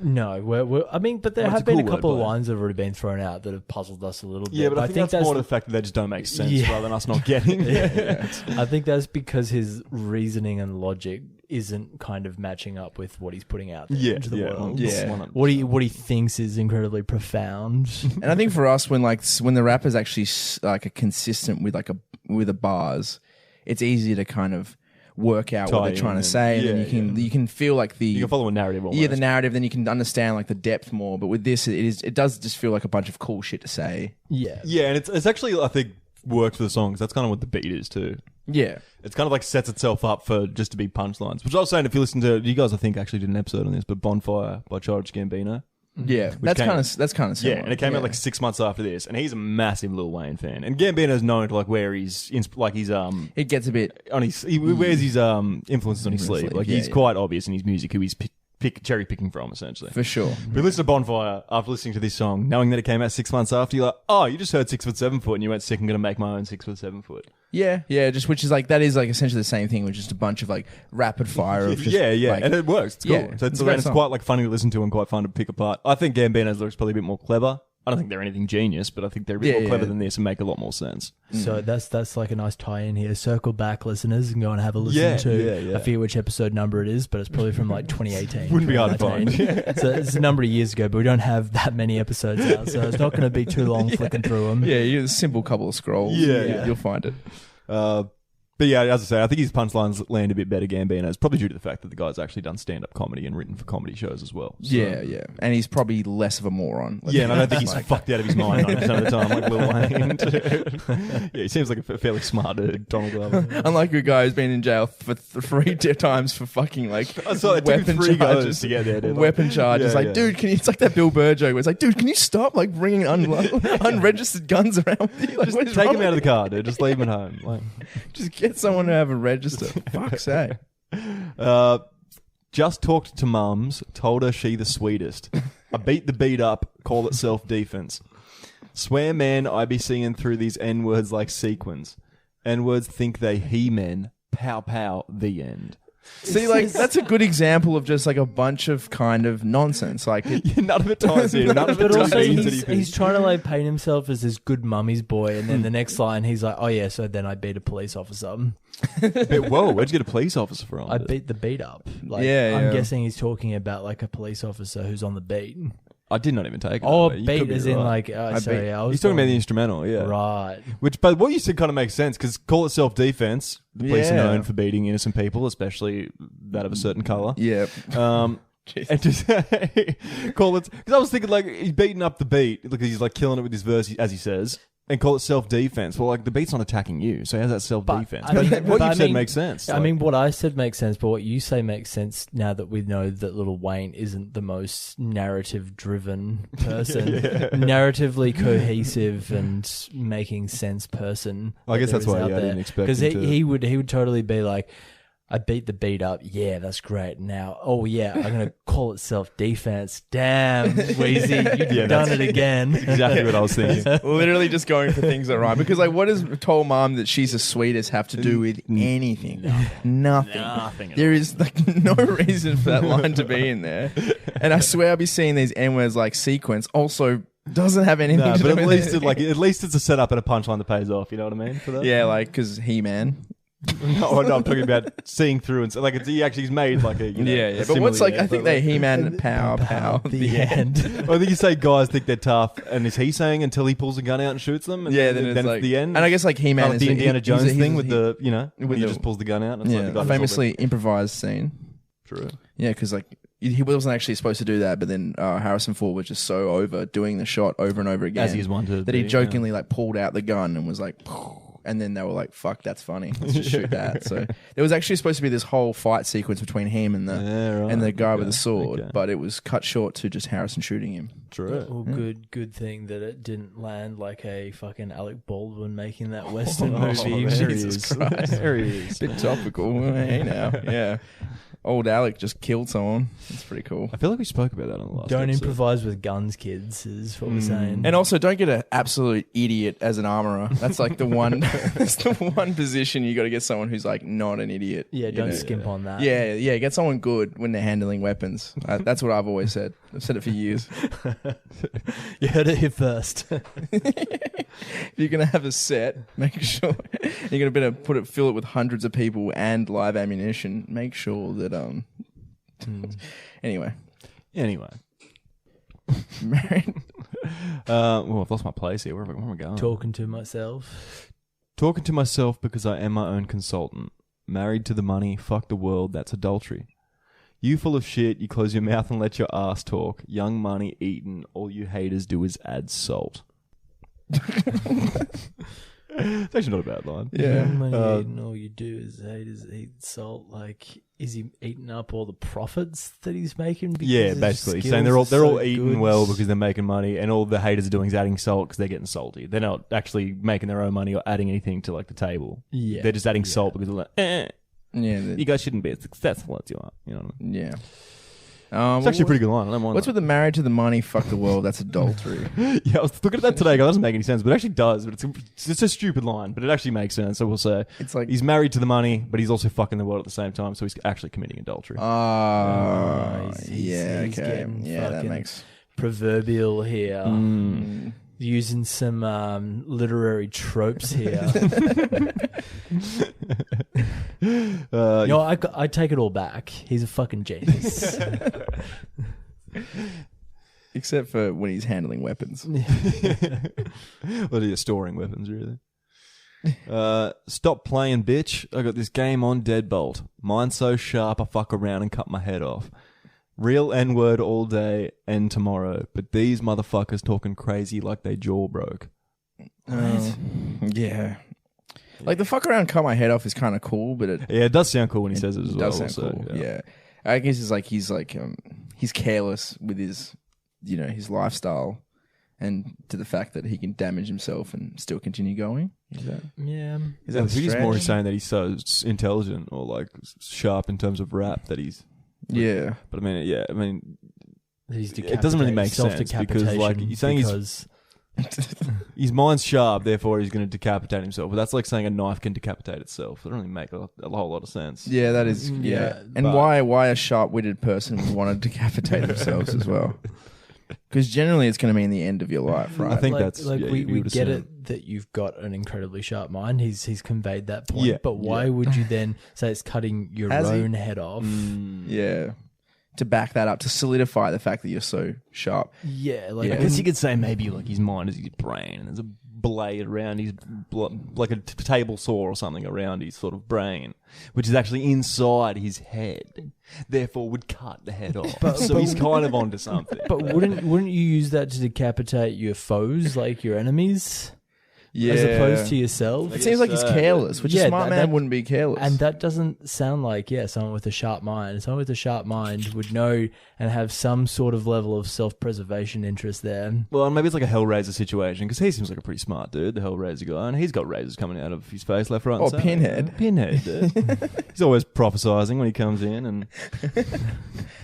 No, but there Well, have been it's a a cool couple of wordplay. lines that have already been thrown out that have puzzled us a little bit. Yeah, but I think that's more to the fact that they just don't make sense rather than us not getting. I think that's because his reasoning and logic isn't kind of matching up with what he's putting out there into the world. Yeah. What he thinks is incredibly profound. And I think for us, when the rappers actually like are consistent with with the bars, it's easier to kind to work out what they're trying to say, and then you can feel like you can follow a narrative. Almost. Yeah, the narrative. Then you can understand like the depth more. But with this, it does just feel like a bunch of cool shit to say. Yeah, and it's actually I think works for the songs. That's kind of what the beat is too. Yeah, it's kind of like sets itself up for just to be punchlines. Which I was saying, if you listen to you guys, I think actually did an episode on this, but Bonfire by Childish Gambino. Yeah, that's kind of similar. Yeah, and it came out like 6 months after this, and he's a massive Lil Wayne fan. And Gambino's known to like wear his It gets a bit on his. He wears his influences on his sleeve. Like he's quite obvious in his music who he's cherry picking from, essentially. For sure. We listened to Bonfire after listening to this song, knowing that it came out 6 months after. You're like, oh, you just heard 6 foot 7 foot, and you went, sick, I'm going to make my own 6 foot 7 foot. Yeah, just which is like that is like essentially the same thing, with just a bunch of like rapid fire of just, like, and it works. It's cool. Yeah, So it's a great it's song. quite like funny to listen to and quite fun to pick apart. I think Gambino's lyrics probably a bit more clever. I don't think they're anything genius, but I think they're a bit more clever than this and make a lot more sense. So that's like a nice tie-in here. Circle back, listeners, and go and have a listen to. I forget which episode number it is, but it's probably from like 2018. Wouldn't be hard to 2019. find. So it's a number of years ago, but we don't have that many episodes out, so it's not going to be too long flicking through them. Yeah, you a simple couple of scrolls. You'll find it. But yeah, as I say, I think his punchlines land a bit better, Gambino's, probably due to the fact that the guy's actually done stand-up comedy and written for comedy shows as well. So. Yeah. And he's probably less of a moron. Yeah, and I don't think he's fucked out of his mind 90% of the time, like Lil Wayne. Yeah, he seems like a fairly smart dude, Donald Glover. Unlike a guy who's been in jail for 3 times for fucking like I saw it took him 3 goes to get there, dude. Weapon charges. Dude, it's like that Bill Burr joke where it's like, dude, can you stop like bringing unregistered guns around with you? Like, just take him out of the car, dude. Just leave him at home. Like, just get someone to have a register. Fuck's sake. Just talked to mums, told her she the sweetest. I beat the beat up, call it self-defense. Swear man, I be seeing through these N-words like sequins. N-words think they he-men. Pow pow, the end. See, like, that's a good example of just like a bunch of kind of nonsense. Like, none of it ties in. None of it But also, means anything. he's trying to like paint himself as this good mummy's boy, and then the next line he's like, "Oh yeah, so then I beat a police officer. Whoa, where'd you get a police officer from? I beat the beat up." Like, Yeah. I'm guessing he's talking about like a police officer who's on the beat. I did not even take it. Oh, You beat could be as in right. like, I sorry, beat- I was He's talking about the going- instrumental, yeah. Right. But what you said kind of makes sense, because call it self-defense. The police are Yeah. known for beating innocent people, especially that of a certain colour. yeah. And just call it, because I was thinking like he's beating up the beat because he's like killing it with his verse, as he says, and call it self-defense. Well, like the beat's not attacking you, so how's that self-defense? I mean, But what but you I said mean- makes sense. I mean, what I said makes sense, but what you say makes sense now that we know that Lil Wayne isn't the most narrative-driven person, narratively cohesive and making sense person. I guess that's why I didn't expect because him to. he would totally be like, I beat the beat up. Yeah, that's great. Now, oh yeah, I'm gonna call it self-defense. Damn, Weezy, you've done it again. exactly what I was thinking. Literally just going for things that are right. Because like, what does told mom that she's the sweetest have to do with anything? Nothing. There is like no reason for that line to be in there. And I swear I'll be seeing these N-words like sequence. Also, doesn't have anything No, to but do at with least it. at least it's a setup and a punchline that pays off. You know what I mean? For that? Yeah, like because He-Man. No, I'm talking about seeing through and so, like he actually he's made like a Yeah. a But what's simile like? there, I think but, they like- He-Man pow The end. I think you say guys think they're tough, and is he saying until he pulls a gun out and shoots them? And Yeah, then it's like the end. And I guess like He-Man Kind of is the Indiana Jones he's thing with the when with he the- just pulls the gun out. And it's like the yeah, guy a does all famously improvised scene. that. True. Yeah, because like he wasn't actually supposed to do that, but then Harrison Ford was just so over doing the shot over and over again As he is one to that he be, jokingly like pulled out the gun and was like, and then they were like, "Fuck, that's funny. Let's just shoot that." So there was actually supposed to be this whole fight sequence between him and the guy with the sword, but it was cut short to just Harrison shooting him. True. Well, good thing that it didn't land like a fucking Alec Baldwin making that Western movie. Jesus Christ. There he is. Bit topical. Hey now, yeah. Old Alec just killed someone. That's pretty cool. I feel like we spoke about that on the last Don't episode. improvise with guns, kids, is what we're saying. And also, don't get an absolute idiot as an armorer. That's like the one. That's the one position you got to get someone who's like not an idiot. yeah, you don't know? skimp on that. Yeah. Get someone good when they're handling weapons. That's what I've always said. I've said it for years. You heard it here first. If you're gonna have a set, make sure you're gonna fill it with hundreds of people and live ammunition. Make sure that Anyway, married. Well, I've lost my place here. Where am I going? Talking to myself. Talking to myself because I am my own consultant. Married to the money, fuck the world, that's adultery. You full of shit, you close your mouth and let your ass talk. Young money eaten, all you haters do is add salt. It's actually not a bad line. Yeah. And all you do is eat salt. Like, is he eating up all the profits that he's making? because Yeah, his basically skills saying they're are all so eating good? well because they're making money, and all the haters are doing is adding salt because they're getting salty. They're not actually making their own money or adding anything to like the table. Yeah, They're just adding salt because they're like, Yeah. you guys shouldn't be as successful as you are. You know what I mean? Yeah. It's actually a pretty good line. I don't mind What's that. with the married to the money, fuck the world? That's adultery. Yeah, I was looking at that today. That doesn't make any sense, but it actually does. But it's a stupid line, but it actually makes sense. So we'll say It's like he's married to the money, but he's also fucking the world at the same time. So he's actually committing adultery. He's okay, getting yeah, that fucking makes proverbial here. Using some literary tropes here. I take it all back. He's a fucking genius. except for when he's handling weapons. What are you storing weapons, really? Stop playing, bitch. I got this game on deadbolt. Mine's so sharp I fuck around and cut my head off. Real N-word all day and tomorrow, but these motherfuckers talking crazy like they jaw broke. Yeah. Like the fuck around, cut my head off is kind of cool, but it does sound cool when he says it as well. Does sound cool. Yeah. I guess it's like he's careless with his, his lifestyle, and to the fact that he can damage himself and still continue going. Is that I think he's more saying that he's so intelligent or like sharp in terms of rap that he's. Yeah, but I mean, it doesn't really make sense because like he's saying his mind's sharp, therefore he's going to decapitate himself. But that's like saying a knife can decapitate itself. It doesn't really make a whole lot of sense. Yeah, that is. Yeah, and why a sharp-witted person would want to decapitate themselves as well? Because generally it's going to mean the end of your life, right? I think that's we get it that you've got an incredibly sharp mind. He's conveyed that point, but why would you then say it's cutting your own head off? Yeah, to back that up, to solidify the fact that you're so sharp. Yeah, I guess you could say maybe like his mind is his brain, and there's a blade around his like a table saw or something around his sort of brain, which is actually inside his head, therefore would cut the head off. So he's kind of onto something. But wouldn't you use that to decapitate your foes, like your enemies? Yeah. As opposed to yourself? It seems like he's careless, which a smart man wouldn't be careless. And that doesn't sound like, someone with a sharp mind. Someone with a sharp mind would know and have some sort of level of self-preservation interest there. Well, maybe it's like a Hellraiser situation, because he seems like a pretty smart dude, the Hellraiser guy, and he's got razors coming out of his face left, right, and center. Pinhead. Pinhead, dude. He's always prophesizing when he comes in, and...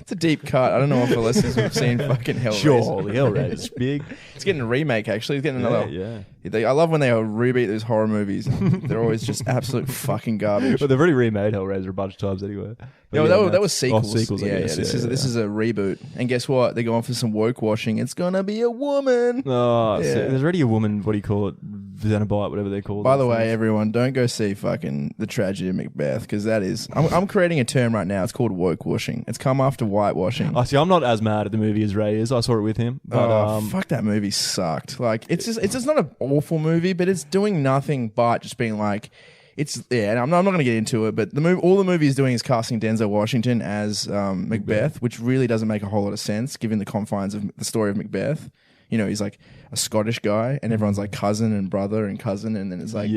It's a deep cut. I don't know if the listeners have seen fucking Hellraiser. Sure, the Hellraiser's big. It's getting a remake, actually. It's getting another... Yeah. I love when they reboot those horror movies. They're always just absolute fucking garbage. But they've already remade Hellraiser a bunch of times anyway. That was sequels. Sequels. This is a reboot. And guess what? They're going for some woke washing. It's gonna be a woman. Oh, so there's already a woman. What do you call it? Xenobite, whatever they call it. By the way, everyone, don't go see fucking The Tragedy of Macbeth, because that is. I'm creating a term right now. It's called woke washing. It's come after whitewashing. I see. I'm not as mad at the movie as Ray is. I saw it with him. But, fuck, that movie sucked. Like, it's just not an awful movie, but it's doing nothing but just being like. And I'm not going to get into it, but all the movie is doing is casting Denzel Washington as Macbeth, which really doesn't make a whole lot of sense given the confines of the story of Macbeth. He's like a Scottish guy, and everyone's like cousin and brother and cousin, and then it's like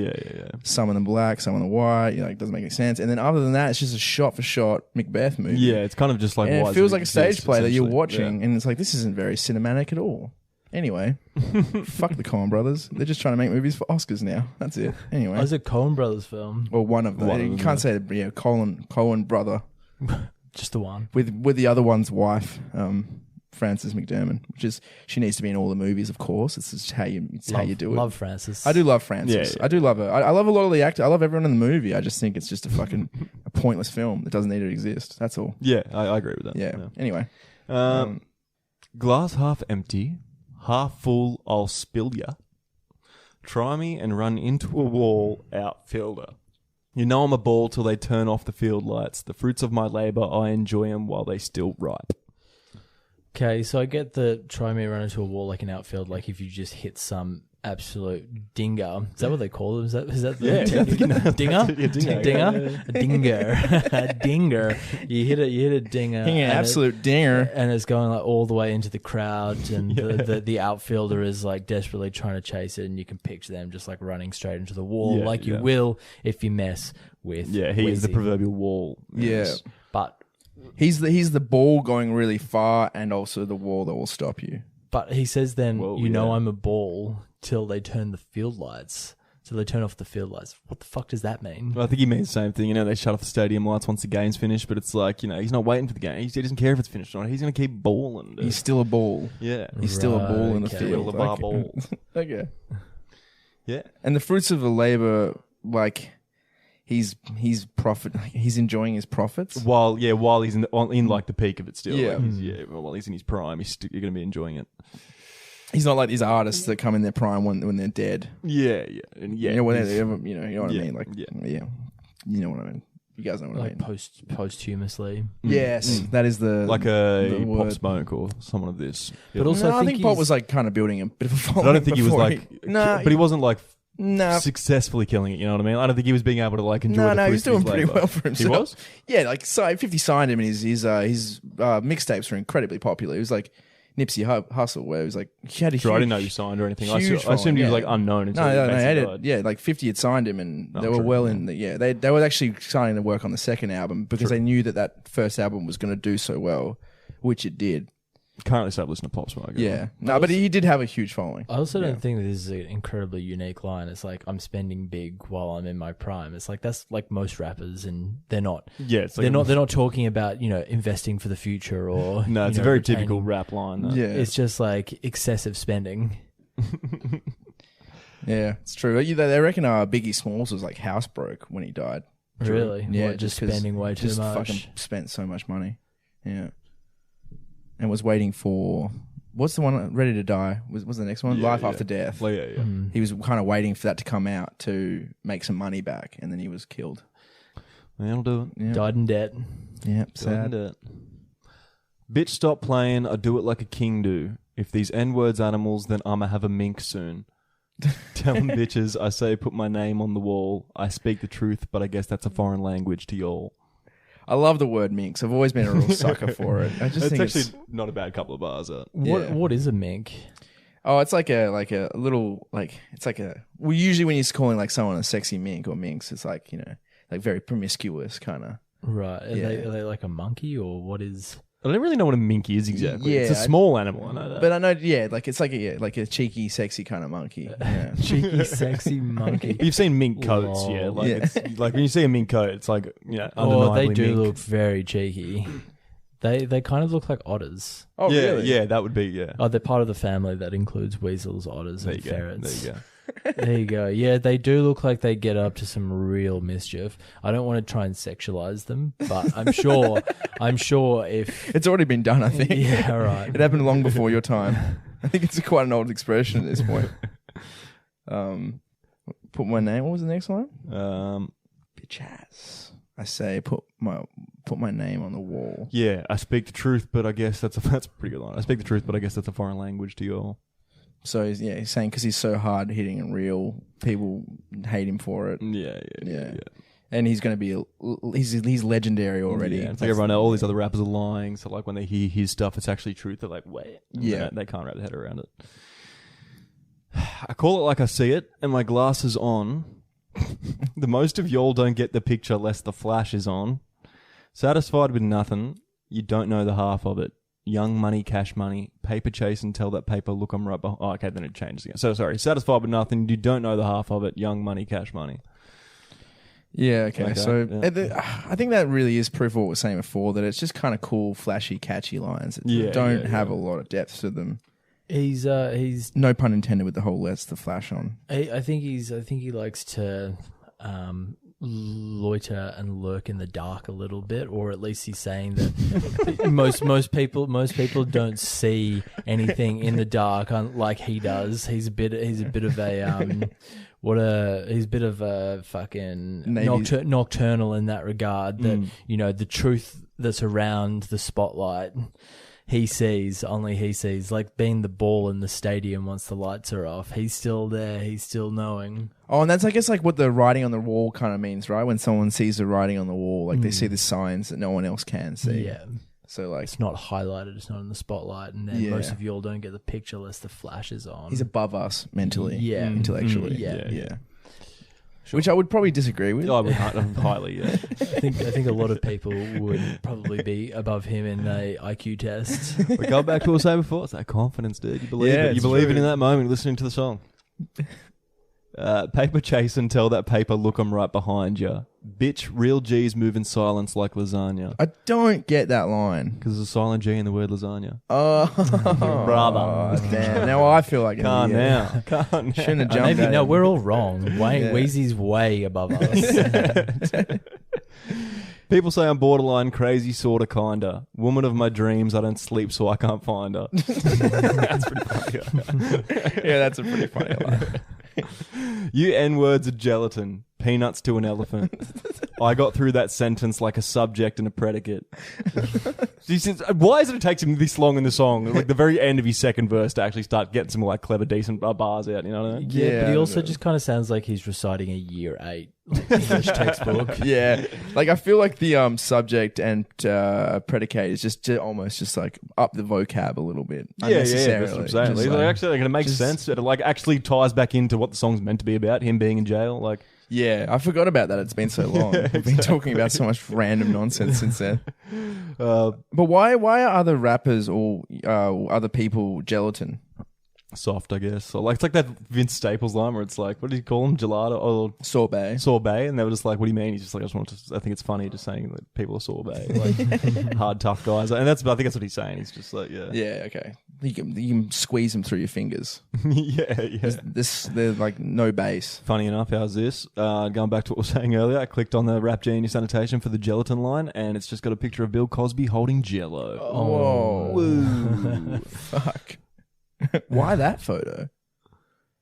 some of them black, some of them white. It doesn't make any sense. And then other than that, it's just a shot-for-shot Macbeth movie. Yeah, it's kind of just like... And it feels like a stage play that you're watching, and it's like, this isn't very cinematic at all. Anyway, fuck the Coen brothers. They're just trying to make movies for Oscars now. That's it. Anyway. Oh, it's a Coen brothers film. Well, one of them. You can't say Coen brother. Just the one. With the other one's wife, Frances McDermott, she needs to be in all the movies, of course. It's just how you do it. Love Frances. I do love Frances. Yeah. I do love her. I love a lot of the actors. I love everyone in the movie. I just think it's just a pointless film that doesn't need to exist. That's all. Yeah, I agree with that. Yeah. Anyway. Glass half empty. Half full, I'll spill ya. Try me and run into a wall, outfielder. You know I'm a ball till they turn off the field lights. The fruits of my labour, I enjoy them while they still ripe. Okay, so I get the try me run into a wall like an outfield, like if you just hit some absolute dinger. Is that what they call them? Is that the dinger? A dinger. A dinger. You hit a dinger. Hitting an absolute dinger. And it's going like all the way into the crowd, and the outfielder is like desperately trying to chase it, and you can picture them just like running straight into the wall, like you will if you mess with he is the Weezy. proverbial wall. Yes. Yeah. But he's the ball going really far, and also the wall that will stop you. But he says then, Well, I'm a ball till they turn the field lights. So they turn off the field lights. What the fuck does that mean? Well, I think he means the same thing. You know, they shut off the stadium lights once the game's finished, but it's like, you know, he's not waiting for the game. He doesn't care if it's finished or not. He's going to keep balling. Dude. He's still a ball. Yeah. He's still a ball in the Okay. field. The bar ball. Okay. Yeah. And the fruits of the labor, like he's enjoying his profits. While he's in like the peak of it still. Yeah. Like while he's in his prime, you're going to be enjoying it. He's not like these artists that come in their prime when they're dead. Yeah, yeah, and yeah. You know, you know what I mean? Like, yeah. You know what I mean? You guys know what I Like mean? posthumously. Yes, that is the like the a Pop word. Smoke or someone of this. But also, No, I think Pop was like kind of building a bit of a following. But I don't think he was before like, Nah, but he wasn't like nah. successfully killing it. You know what I mean? I don't think he was being able to like enjoy. No, the no, he was fruits of doing his pretty labor. well for himself. He was. Yeah, like 50 signed him, and his mixtapes were incredibly popular. It was like Nipsey Hussle, where it was like he had a Sure, huge, I didn't know you signed or anything. I huge assumed he was following, like unknown until No, he he had basically it. died. Yeah, like 50 had signed him, and Oh, they were true, well yeah. in the they were actually starting to work on the second album because they knew that first album was going to do so well, which it did. Currently started listening to Pop Smoke. Yeah, no, but he did have a huge following. I also Yeah. don't think that this is an incredibly unique line. It's like, I'm spending big while I'm in my prime. It's like, that's like most rappers, and they're not. Yeah, it's like They're not talking about, you know, investing for the future or. No, it's you a know, very retaining. typical rap line. Though. Yeah, It's just like excessive spending. yeah, it's true. They reckon Biggie Smalls was like housebroke when he died. Really? Yeah, What, just 'cause spending way too just much. fucking spent so much money. Yeah, and was waiting for what's the one Ready to Die? Was the next one Yeah, Life yeah. After Death? Well, yeah, yeah. Mm. He was kind of waiting for that to come out to make some money back, and then he was killed. That'll do it. Yeah, Died in debt. yeah, Sad. sad. Bitch, stop playing. I do it like a king do. If these N-words animals, then I'ma have a mink soon. Tell 'em bitches, I say put my name on the wall. I speak the truth, but I guess that's a foreign language to y'all. I love the word minx. I've always been a real sucker for it. I just It's think actually not a bad couple of bars. That. Yeah. What is a mink? oh, it's like a little it's like a. Well, usually when you're calling like someone a sexy mink or minx, it's like, you know, like very promiscuous kind of. Right. Are, Yeah. are they like a monkey, or what is? I don't really know what a minky is exactly. Yeah, it's a small animal. I know that. But I know, yeah, like it's like a cheeky, sexy kind of monkey. Yeah. Cheeky, sexy monkey. You've seen mink coats, Lol. yeah. Like Yeah. It's like when you see a mink coat, it's like, you know, Oh, they undeniably do mink. look very cheeky. They kind of look like otters. Oh, yeah, really? yeah, that would be yeah. Oh, they're part of the family that includes weasels, otters, There and you go. ferrets. There you go. There you go. Yeah, they do look like they get up to some real mischief. I don't want to try and sexualize them, but I'm sure if It's already been done, I think. yeah, right. It happened long before your time. I think it's quite an old expression at this point. Put my name. What was the next line? Bitch ass. I say put my name on the wall. Yeah, I speak the truth, but I guess that's a pretty good line. I speak the truth, but I guess that's a foreign language to you all. So he's saying because he's so hard hitting and real, people hate him for it. Yeah. And he's going to be he's legendary already. Yeah, it's like everyone, all these other rappers are lying. So like when they hear his stuff, it's actually truth. They're like, wait, Yeah. they can't wrap their head around it. I call it like I see it, and my glasses on. The most of y'all don't get the picture lest the flash is on. Satisfied with nothing, you don't know the half of it. Young money, cash money, paper chase and tell that paper, look, I'm right behind. Oh, okay, then it changes again. So sorry, satisfied with nothing, you don't know the half of it. Young money, cash money. Yeah, okay. Okay, So yeah. I think that really is proof of what we were saying before, that it's just kind of cool, flashy, catchy lines that Yeah, don't yeah, have yeah. a lot of depth to them. He's No pun intended with the whole "let's the flash on." I think he likes to loiter and lurk in the dark a little bit, or at least he's saying that most people don't see anything in the dark like he does. He's a bit of a he's a bit of a fucking nocturnal in that regard. That you know, the truth that's around the spotlight, only he sees, like being the ball in the stadium once the lights are off. He's still there. He's still knowing. Oh, and that's, I guess, like what the writing on the wall kind of means, right? When someone sees the writing on the wall, like they see the signs that no one else can see. Yeah. So like, It's not highlighted. It's not in the spotlight. And then Yeah. most of y'all don't get the picture unless the flash is on. he's above us mentally, Yeah. intellectually, Yeah. Which I would probably disagree with. I would highly, yeah. I think a lot of people would probably be above him in a IQ test. We go back to what I was saying before. It's that confidence, dude. You believe Yeah, it. You it's believe true. it in that moment, listening to the song. Paper chasing, tell that paper, look, I'm right behind ya. Bitch, real G's move in silence like lasagna. I don't get that line. Because there's a silent G in the word lasagna. Oh, brother. Damn. Now I feel like Can't now. Can't now. Shouldn't have jumped Maybe at no, him. we're all wrong. Weezy's way above us. People say I'm borderline crazy, sorta, kinda. Woman of my dreams, I don't sleep so I can't find her. That's pretty funny. Yeah, that's a pretty funny line. You N-words are gelatin. Peanuts to an elephant. I got through that sentence like a subject and a predicate. Why is it takes him this long in the song, like the very end of his second verse, to actually start getting some like clever, decent bars out? You know what I mean? Yeah, but he also just kind of sounds like he's reciting a year 8 English textbook. Yeah, like I feel like the subject and predicate is just almost just like up the vocab a little bit. Yeah, that's what I'm saying. Just Like, actually, it makes sense. It like actually ties back into what the song's meant to be about. Him being in jail, like. Yeah, I forgot about that. It's been so long. We've been talking about so much random nonsense since then. But why are other rappers or other people gelatin? Soft, I guess. So, like, it's like that Vince Staples line where it's like, what did he call him? Gelato or sorbet? And they were just like, what do you mean? He's just like, I think it's funny just saying that people are sorbet, like hard, tough guys. And I think that's what he's saying. He's just like, yeah. Yeah, okay. You can squeeze them through your fingers. Yeah. They're like no base. Funny enough, how's this? Going back to what we were saying earlier, I clicked on the Rap Genius annotation for the gelatin line, and it's just got a picture of Bill Cosby holding Jello. Oh, whoa. Fuck. Why that photo?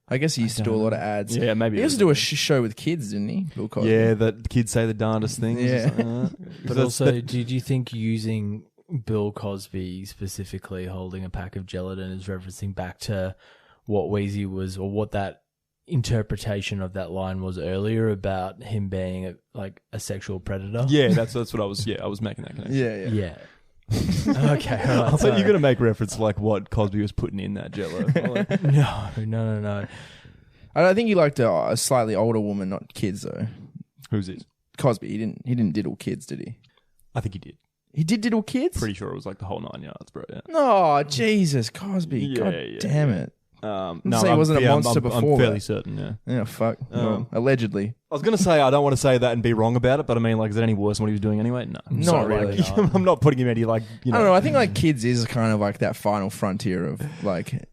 I guess he used to do a lot of ads. Yeah, maybe. He used to do a show with kids, didn't he? Bill Cosby. Yeah, that kids say the darndest things. Yeah. But also, do you think using Bill Cosby specifically holding a pack of gelatin is referencing back to what Weezy was, or what that interpretation of that line was earlier about him being a sexual predator? Yeah, that's what I was. Yeah, I was making that connection. Yeah. Okay, all right, I thought you were going to make reference to like what Cosby was putting in that Jello. No. I think he liked a slightly older woman, not kids though. Who's this? Cosby. He didn't diddle kids, did he? I think he did. He did diddle kids? Pretty sure it was like the whole 9 yards, bro. Yeah. No, Jesus, Cosby. Yeah, God yeah, damn it. No, say he wasn't a monster I'm before fairly that. certain, yeah. Yeah, fuck. Well, allegedly. I was going to say I don't want to say that and be wrong about it, but I mean, like, is it any worse than what he was doing anyway? No. Not really. I'm not putting him any, like, I don't know. I think like kids is kind of like that final frontier of like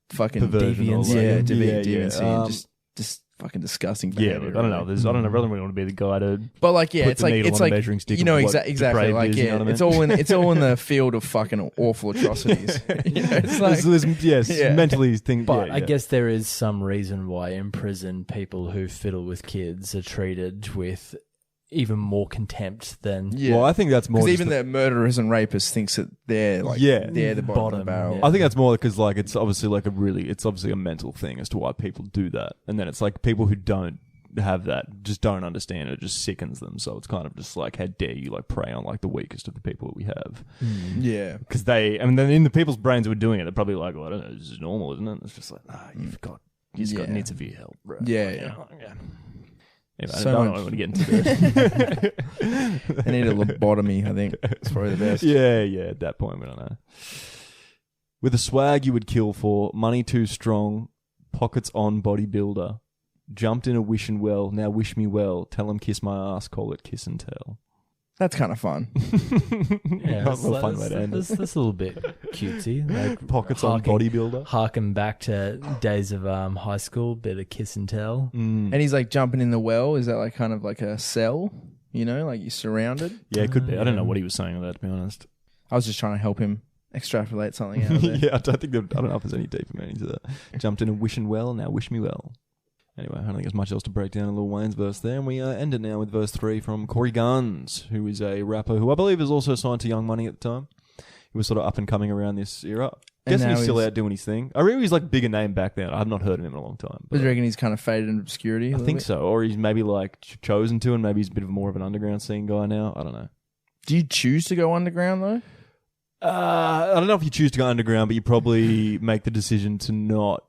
fucking perversion. deviance. Yeah, Yeah. deviancy and just fucking disgusting behavior. Yeah, look, I don't know. I don't really want to be the guy to. But like, yeah, put it's the like needle it's on a like measuring stick you know of what exactly depraved like is, yeah, you know what I mean? it's all in the field of fucking awful atrocities. You know, it's like Yes, mentally thing. But yeah, I guess there is some reason why in prison people who fiddle with kids are treated with even more contempt than Well, I think that's more because just even the murderers and rapists thinks that they're like they're the bottom of the barrel. yeah. I think that's more because like it's obviously like it's obviously a mental thing as to why people do that, and then it's like people who don't have that just don't understand it. It just sickens them. So it's kind of just like, how dare you like prey on like the weakest of the people that we have? Yeah, Because then in the people's brains who were doing it, they're probably like, well, I don't know, this is normal, isn't it? It's just like, you just got need severe help, bro. Yeah. Anyway, So I don't much- want to get into it. they need a lobotomy. I think it's probably the best. Yeah, at that point, we don't know. With a swag you would kill for, money too strong, pockets on bodybuilder. Jumped in a wishing well, now wish me well. Tell him kiss my ass, call it kiss and tell. That's kind of fun. Yeah, That's a fun way to end it. That's a little bit cutesy. Like Pockets on bodybuilder. Harken back to days of high school, bit of kiss and tell. And he's like jumping in the well. Is that like kind of like a cell? You know, like you're surrounded. Yeah, it could be. I don't know what he was saying with that, to be honest. I was just trying to help him extrapolate something out of there. Yeah, I don't know if there's any deeper meaning to that. Jumped in a wishing well, now wish me well. Anyway, I don't think there's much else to break down in Lil Wayne's verse there. And we end it now with verse 3 from Cory Gunz, who is a rapper who I believe is also signed to Young Money at the time. He was sort of up and coming around this era. Guessing he's still out doing his thing. I really was like bigger name back then. I have not heard of him in a long time. Do you reckon he's kind of faded in obscurity? I think so. Or he's maybe like chosen to, and maybe he's a bit of more of an underground scene guy now. I don't know. Do you choose to go underground though? I don't know if you choose to go underground, but you probably make the decision to not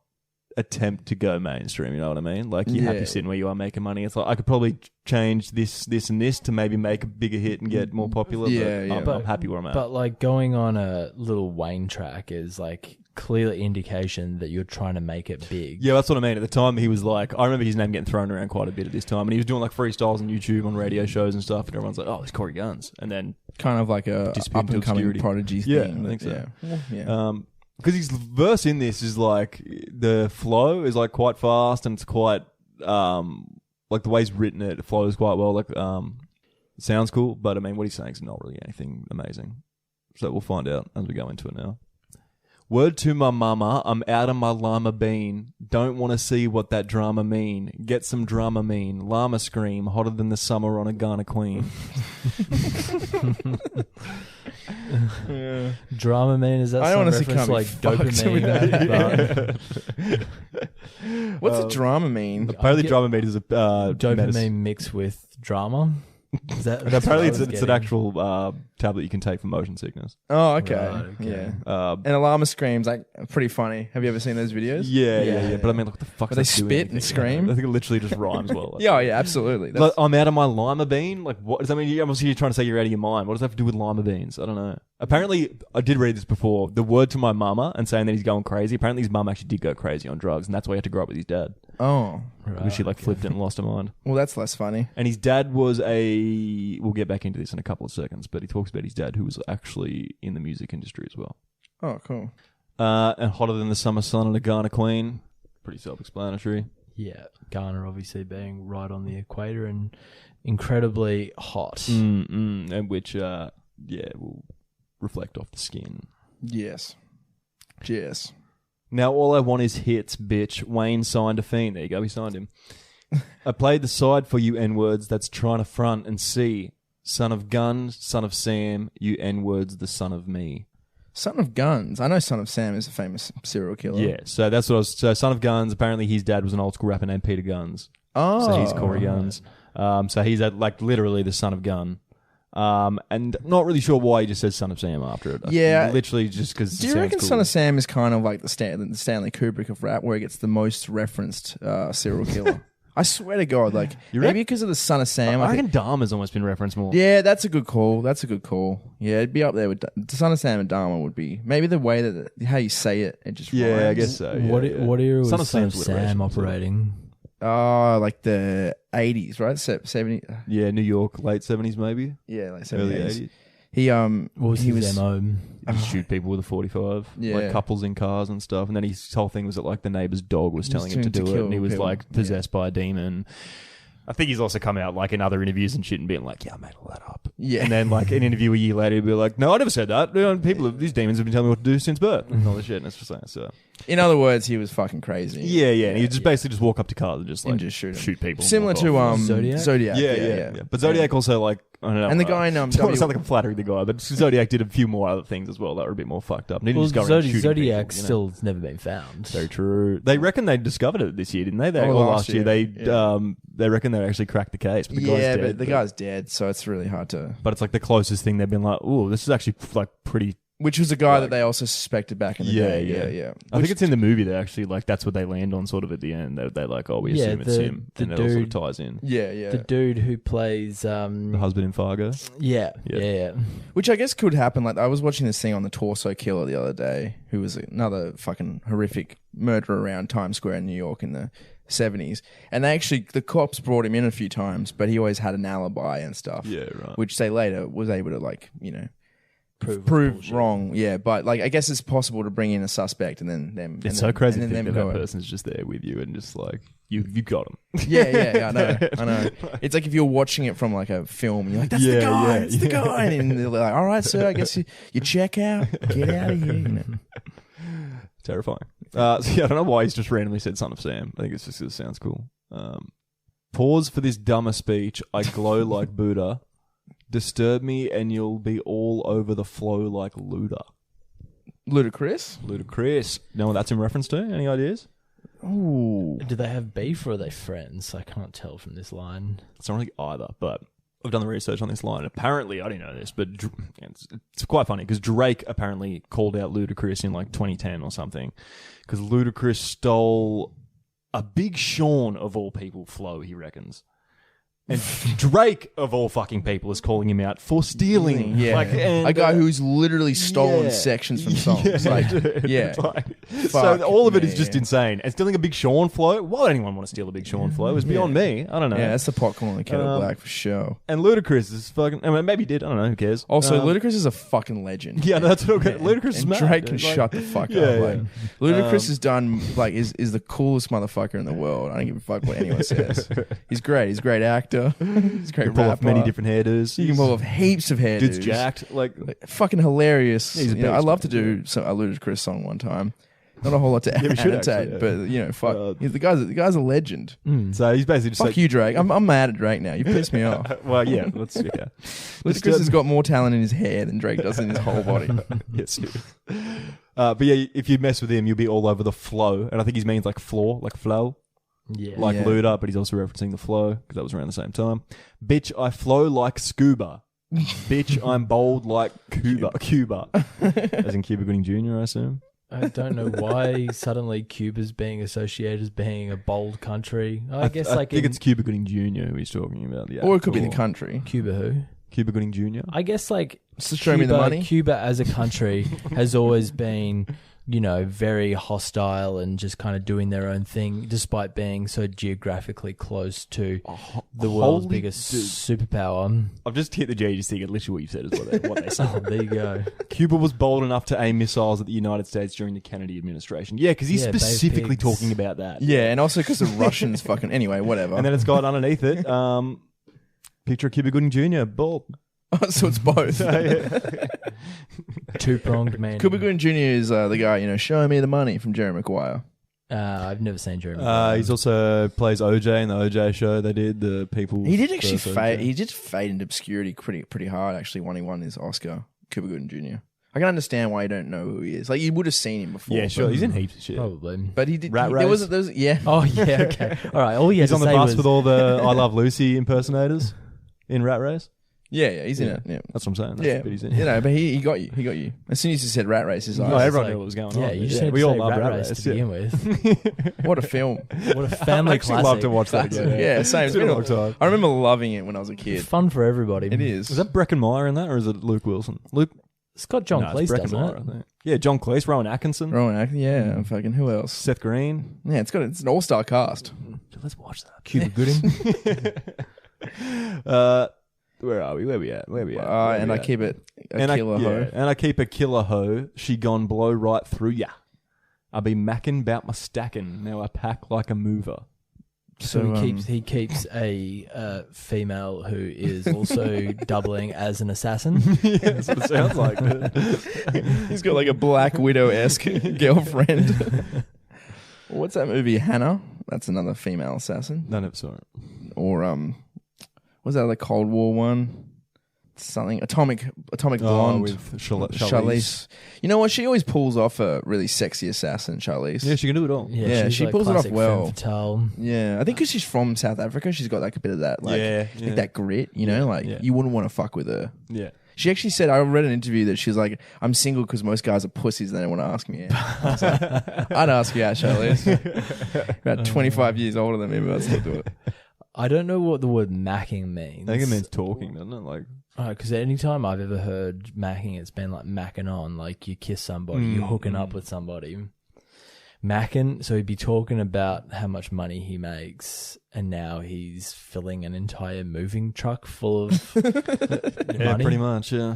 attempt to go mainstream, you know what I mean? Like, you're happy sitting where you are making money. It's like, I could probably change this and this to maybe make a bigger hit and get more popular. Yeah, but I'm happy where I'm at. But like going on a Lil Wayne track is like clearly indication that you're trying to make it big. Yeah, that's what I mean. At the time, he was like, I remember his name getting thrown around quite a bit at this time, and he was doing like freestyles on YouTube, on radio shows and stuff, and everyone's like, oh, it's Cory Gunz. And then kind of like a disappeared up and coming into prodigy Yeah, thing. I think so. Yeah. Because his verse in this is like, the flow is like quite fast, and it's quite, like the way he's written it, it flows quite well. Like, it sounds cool, but I mean, what he's saying is not really anything amazing. So we'll find out as we go into it now. Word to my mama, I'm out of my llama bean. Don't want to see what that drama mean. Get some drama mean. Llama scream, hotter than the summer on a Ghana queen. Yeah. Drama man, is that I some honestly reference can't be like fucked with dopamine? What's a drama mean? Apparently, get- drama meat is a Dopamine medicine. mixed with drama. Is that? And apparently, it's an actual tablet you can take for motion sickness. Oh, okay. Right, okay. Yeah. And a llama screams like pretty funny. Have you ever seen those videos? Yeah. But I mean, like, what the fuck? Where they spit and scream? I think it literally just rhymes well. Yeah, absolutely. Like, I'm out of my lima bean. Like, what does that mean? Obviously, you're trying to say you're out of your mind. What does that have to do with lima beans? I don't know. Apparently, I did read this before. The word to my mama and saying that he's going crazy. Apparently, his mum actually did go crazy on drugs, and that's why he had to grow up with his dad. Oh, Because she like flipped it and lost her mind. well, that's less funny. And his dad was we'll get back into this in a couple of seconds, but he talks about his dad who was actually in the music industry as well. Oh, cool. And hotter than the summer sun on a Ghana queen. Pretty self-explanatory. Yeah, Ghana obviously being right on the equator and incredibly hot. And which, will reflect off the skin. Yes. Now all I want is hits, bitch. Wayne signed a fiend. There you go, he signed him. I played the side for you N-words that's trying to front and see. Son of Gun, son of Sam, you N-words the son of me. Son of Gunz. I know Son of Sam is a famous serial killer. Yeah, so that's what I was... So Son of Gunz, apparently his dad was an old school rapper named Peter Gunz. Oh. So he's Cory Gunz. So he's like literally the son of Gun. And not really sure why he just says Son of Sam after it. Yeah. Literally just because Do you reckon Son of Sam is kind of like the Stanley Kubrick of rap, where he gets the most referenced serial killer? I swear to God, like You maybe because of the Son of Sam. I I think, reckon Dharma's almost been referenced more. yeah, that's a good call. Yeah, it'd be up there with the Son of Sam and Dharma would be maybe the way that how you say it. It just Yeah, I rhymes. guess so. What era was Son of Son of Sam's Sam alliteration, operating? Oh, like the 80s, right? 70. Yeah, New York, late 70s maybe. Yeah, like Early 70s. 80s. He What was he his MO? He just shoot people with a 45. Yeah. Like couples in cars and stuff. And then his whole thing was that like the neighbor's dog was telling him to do it. And he was kill like people. possessed by a demon. I think he's also come out like in other interviews and shit and being like, yeah, I made all that up. Yeah. And then like an interview a year later, he'd be like, no, I never said that. These demons have been telling me what to do since birth. And all this shit. And it's just like, so. In other words, he was fucking crazy. Yeah. And he just basically just walk up to cars and just like And just shoot 'em. people. and Similar walk to off. Zodiac? Yeah. But Zodiac also like, I don't know. And the guy in I don't want to sound like I'm flattering the guy, but Zodiac did a few more other things as well that were a bit more fucked up. And he didn't Well, just go around shooting Zodiac people, you know? still has never been found. Very true. They reckon they discovered it this year, didn't they? Oh, Or last year. They reckon they actually cracked the case, but the guy's dead. but the guy's dead, so it's really hard to. But it's like the closest thing they've been like, oh, this is actually like pretty. Which was a guy that they also suspected back in the day. Yeah. I think it's in the movie that actually like that's what they land on sort of at the end. They're like, oh, we assume it's him, the and that all sort of dude- ties in. Yeah. The dude who plays The husband in Fargo. yeah. Which I guess could happen. Like I was watching this thing on the Torso Killer the other day, who was another fucking horrific murderer around Times Square in New York in the 70s. And the cops brought him in a few times, but he always had an alibi and stuff. Yeah, right. Which they later was able to like, prove bullshit. wrong. Yeah, but like I guess it's possible to bring in a suspect and then them. It's so crazy to and then think that them that go. person's just there with you and just like you got him. Yeah, I know. It's like if you're watching it from like a film, you're like, that's the guy, it's the guy. And they're like, all right, sir, I guess you check out, get out of here. Terrifying. So yeah, I don't know why he's just randomly said Son of Sam. I think it's just 'cause it sounds cool. Pause for this dumber speech. I glow like Buddha. Disturb me and you'll be all over the flow like Luda. Ludacris. Know what that's in reference to? Any ideas? Ooh. Do they have beef or are they friends? I can't tell from this line. It's not really either, but I've done the research on this line. Apparently, I didn't know this, but it's quite funny because Drake apparently called out Ludacris in like 2010 or something because Ludacris stole a Big Sean of all people flow, he reckons. And Drake, of all fucking people, is calling him out for stealing. Yeah. Like, and, a guy who's literally stolen yeah. sections from songs. So all of it is just man. insane. And stealing a Big Sean flow? Why would anyone want to steal a Big Sean flow? It's beyond me. I don't know. Yeah, that's the pot calling the kettle black for sure. And Ludacris is fucking... I mean, maybe he did. I don't know. Who cares? Also, Ludacris is a fucking legend. Yeah, that's what I'm Ludacris is and mad. Drake can Like, shut the fuck yeah, up. yeah. Like, Ludacris has done is the coolest motherfucker in the world. I don't give a fuck what anyone says. He's great. He's a great actor. He's a great He can pull off rapper. many different hairdos. He can pull off heaps of hairdos. Dude's jacked. Like, Fucking hilarious. He's a You know, beast, I'd love to man. do a Ludacris song one time. Not a whole lot to we should annotate, actually, yeah. but you know, fuck. The guy's a legend. so he's basically just Fuck like... you, Drake. I'm mad at Drake now. You pissed me off. Well, yeah. Let's... Yeah. Ludacris has got more talent in his hair than Drake does in his whole body. Yes, you. But yeah, if you mess with him, you'll be all over the flow. And I think his means like floor, like flow. Yeah. Like Yeah. Luda, but he's also referencing the flow because that was around the same time. Bitch, I flow like scuba. Bitch, I'm bold like Cuba. As in Cuba Gooding Jr., I assume. I don't know why suddenly Cuba's being associated as being a bold country. I guess I think it's Cuba Gooding Jr. who he's talking about. Or it could be the country. Cuba who? Cuba Gooding Jr. I guess like So show me the money. Cuba as a country has always been, you know, very hostile and just kind of doing their own thing, despite being so geographically close to the world's holy biggest dude. superpower. I've just hit the JGC and literally what you said is what they said. Oh, there you go. Cuba was bold enough to aim missiles at the United States during the Kennedy administration. Yeah, because he's Yeah, Bay specifically Pigs. talking about that. Yeah, and also because the Russians fucking... Anyway, whatever. And then it's got underneath it, picture of Cuba Gooding Jr., bald. So it's both. Two-pronged man. Cuba Gooding Jr. is the guy, you know, show me the money from Jerry Maguire. I've never seen Jeremy. He's also plays OJ in the OJ show they did, the people. He did actually versus fade. OJ. He did fade into obscurity pretty hard. Actually, when he won his Oscar, Cuba Gooding Jr. I can understand why you don't know who he is. Like you would have seen him before. Yeah, sure. but- He's in heaps of shit. Probably. But he did. Rat There Race. was yeah. Oh yeah, okay. All right. All you had He's to on the say bus was with all the I Love Lucy impersonators in Rat Race. Yeah, he's in Yeah. it. Yeah. That's what I'm saying. That's Yeah, the bit he's in. you know, but he got you. He got you. As soon as you said Rat Race, his eyes. No, everyone like- knew what was going yeah, on. you just had we to all say love Rat Race to yeah. begin with. What a film! What a family I actually classic. love to watch that again. Yeah, same. It's been a long time. I remember loving it when I was a kid. Fun for everybody. It is. Is that Breckenmeyer in that, or is it Luke Wilson? Luke. It's got John No, it's Cleese, doesn't Breckenmeyer, it? I think. Yeah, John Cleese, Rowan Atkinson, Rowan Atkinson, yeah, fucking who else? Seth Green. Yeah, it's an all-star cast. Let's watch that. Cuba Gooding. Where are we? Where we at? And I keep it a killer hoe. And I keep a killer hoe. She gone blow right through ya. I be macking bout my stacking. Now I pack like a mover. So he keeps a female who is also doubling as an assassin. Yeah, that's what it sounds like. Dude. He's got like a Black Widow-esque girlfriend. What's that movie? Hannah. That's another female assassin. No, never saw it. Or what's that other Cold War one? Something Atomic Blonde with Charlize. Charlize. You know what? She always pulls off a really sexy assassin, Charlize. Yeah, she can do it all. Yeah, she's she like pulls it off classic well. femme fatale. Yeah, I think because she's from South Africa, she's got like a bit of that, like, Yeah, like yeah. that grit. You know, like Yeah. you wouldn't want to fuck with her. Yeah. She actually said, I read an interview that she's like, I'm single because most guys are pussies and they don't want to ask me out. I was like, I'd ask you out, Charlize. About 25 years older than me, but I'd still do it. I don't know what the word macking means. I think it means talking, doesn't it? Like, Because anytime I've ever heard macking, it's been like macking on, like you kiss somebody, you're hooking up with somebody. Macking, so he'd be talking about how much money he makes, and now he's filling an entire moving truck full of yeah, money. pretty much, yeah.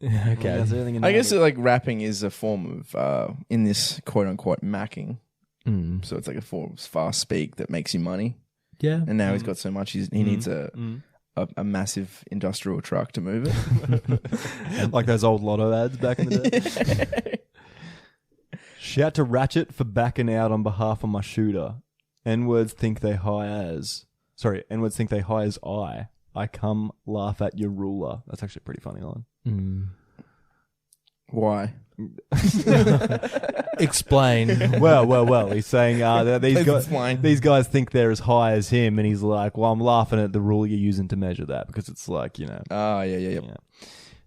Okay. I guess like rapping is a form of, in this quote unquote, macking. Mm. So it's like a form of fast speak that makes you money. Yeah. And now he's got so much, he needs a massive industrial truck to move it. like those old lotto ads back in the day. Shout to Ratchet for backing out on behalf of my shooter. N-words think they high as I. I come laugh at your ruler. That's actually a pretty funny line. Mm. Why? Explain. Well. He's saying that Explain. these guys think they're as high as him, and he's like, well, I'm laughing at the rule you're using to measure that because it's like, you know. Oh, yeah.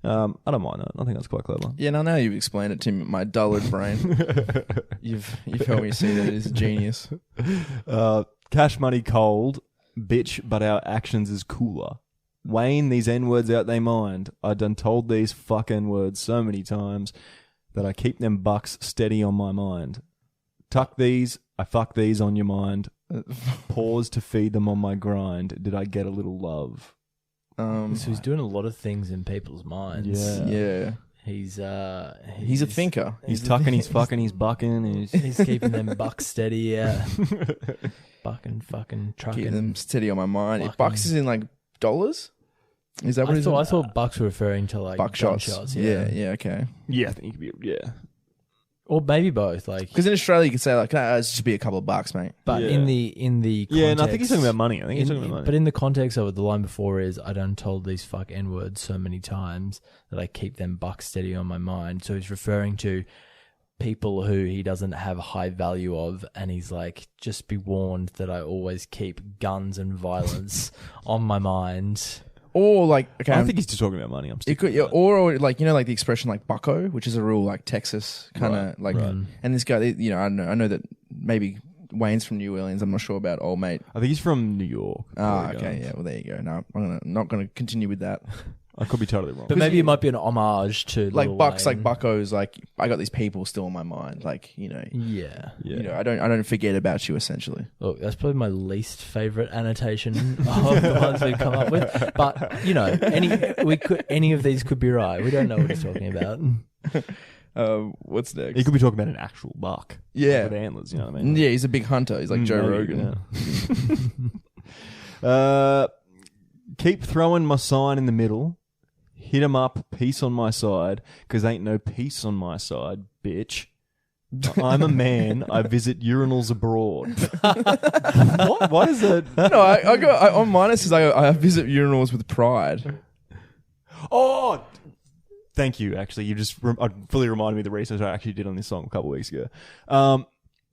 I don't mind that. I think that's quite clever. Yeah, now you've explained it to me, my dullard brain. You've helped me see that it is a genius. Cash Money Cold. bitch, but our actions is cooler. Wayne, these N-words out they mind. I done told these fuck N-words so many times that I keep them bucks steady on my mind. Tuck these, I fuck these on your mind. Pause to feed them on my grind. Did I get a little love? So he's doing a lot of things in people's minds. Yeah. He's a thinker. He's tucking, he's fucking, he's bucking. He's keeping them bucks steady, yeah. Bucking, fucking, trucking. Keep them steady on my mind. Bucking. Bucks is in like dollars? Is that what I thought bucks were referring to like buckshots. Yeah, okay. Yeah, I think he could be, yeah. Or maybe both, like because in Australia you could say like, it should be a couple of bucks, mate. But in the context, yeah, and I think he's talking about money. But in the context of it, the line before is, I done told these fuck N-words so many times that I keep them bucks steady on my mind. So he's referring to people who he doesn't have a high value of, and he's like, just be warned that I always keep guns and violence on my mind. Or like, okay, I think he's just talking about money. It could, yeah, or like, you know, like the expression like bucko, which is a real like Texas kind of and this guy, you know, I know that maybe Wayne's from New Orleans. I'm not sure about old mate. I think he's from New York. Okay, yeah. Well, there you go. No, I'm not gonna continue with that. I could be totally wrong. But maybe it might be an homage to like Lil bucks, Wayne. like buckos. Like I got these people still in my mind. Like you know, yeah. You know, I don't forget about you. Essentially, look, that's probably my least favorite annotation of the ones we've come up with. But you know, any of these could be right. We don't know what he's talking about. What's next? He could be talking about an actual buck. Yeah, with antlers. You know what I mean? Yeah, he's a big hunter. He's like Joe Rogan. Yeah. Keep throwing my sign in the middle. Hit 'em up, peace on my side, because ain't no peace on my side, bitch. I'm a man. I visit urinals abroad. What is that? No, I got on mine. It says I visit urinals with pride. Oh, thank you. Actually, you just fully reminded me of the research I actually did on this song a couple of weeks ago.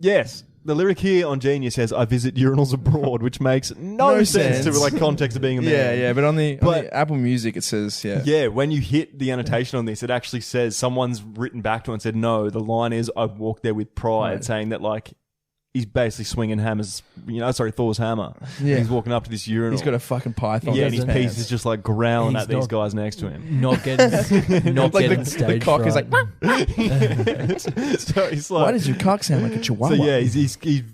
Yes. The lyric here on Genius says, I visit urinals abroad, which makes no sense to like context of being a man. Yeah, but on the Apple Music it says, Yeah, when you hit the annotation on this, it actually says, someone's written back to it and said, no, the line is, I walked there with pride, saying that like, he's basically swinging hammers, Thor's hammer. Yeah. He's walking up to this urinal. He's got a fucking python. Yeah, and his piece is just like growling at these guys next to him. Not getting like stage the cock fright. is like, so he's like, why does your cock sound like a chihuahua? So yeah, he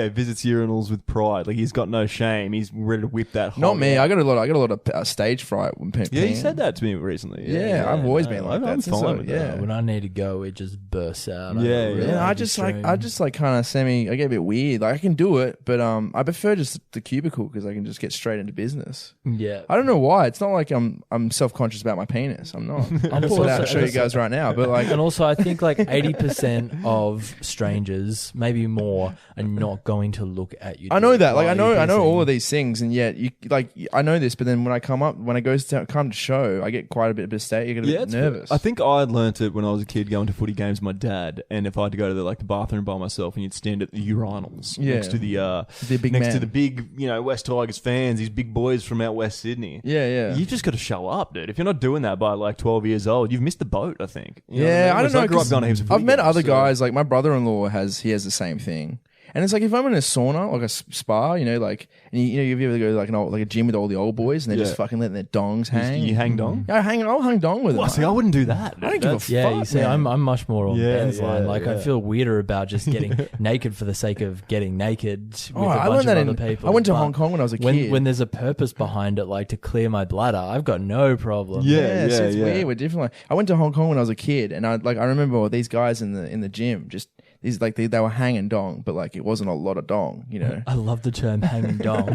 visits urinals with pride. Like he's got no shame. He's ready to whip that. Not me. Out. I got a lot of stage fright when peeing. Yeah, you said that to me recently. Yeah, I've always been like that. I'm fine with that. When I need to go, it just bursts out. I just kind of I get a bit weird. Like I can do it, but I prefer just the cubicle because I can just get straight into business. Yeah, I don't know why. It's not like I'm self-conscious about my penis. I'm not. I'll pull it out and show you guys right now. But like, and also I think like 80% of strangers, maybe more, are not going to look at you. I know that. Like I know all of these things, and yet you like I know this. But then when I come to show, I get quite a bit of state. You get a bit nervous. I think I learnt it when I was a kid going to footy games with my dad, and if I had to go to the bathroom by myself, and you'd stand at the urinals next to the big West Tigers fans, these big boys from out West Sydney. Yeah. You just got to show up, dude. If you're not doing that by like 12 years old, you've missed the boat. I think. I don't know. I grew up going to heaps of footy I've met games, other guys. Like my brother-in-law has the same thing. And it's like if I'm in a sauna, like a spa, and you ever go to like a gym with all the old boys, and they're just fucking letting their dongs hang. You hang dong? Yeah, I'll hang dong with them. See, I wouldn't do that. I don't give a fuck. Yeah, you see, I'm much more on Ben's line. Like, yeah. I feel weirder about just getting naked for the sake of getting naked with a I bunch learned of that other people. I went to But Hong Kong when I was a kid. When there's a purpose behind it, like to clear my bladder, I've got no problem. It's weird. We're different. I went to Hong Kong when I was a kid, and I remember these guys in the gym just. These like they were hanging dong, but like it wasn't a lot of dong, I love the term hanging dong.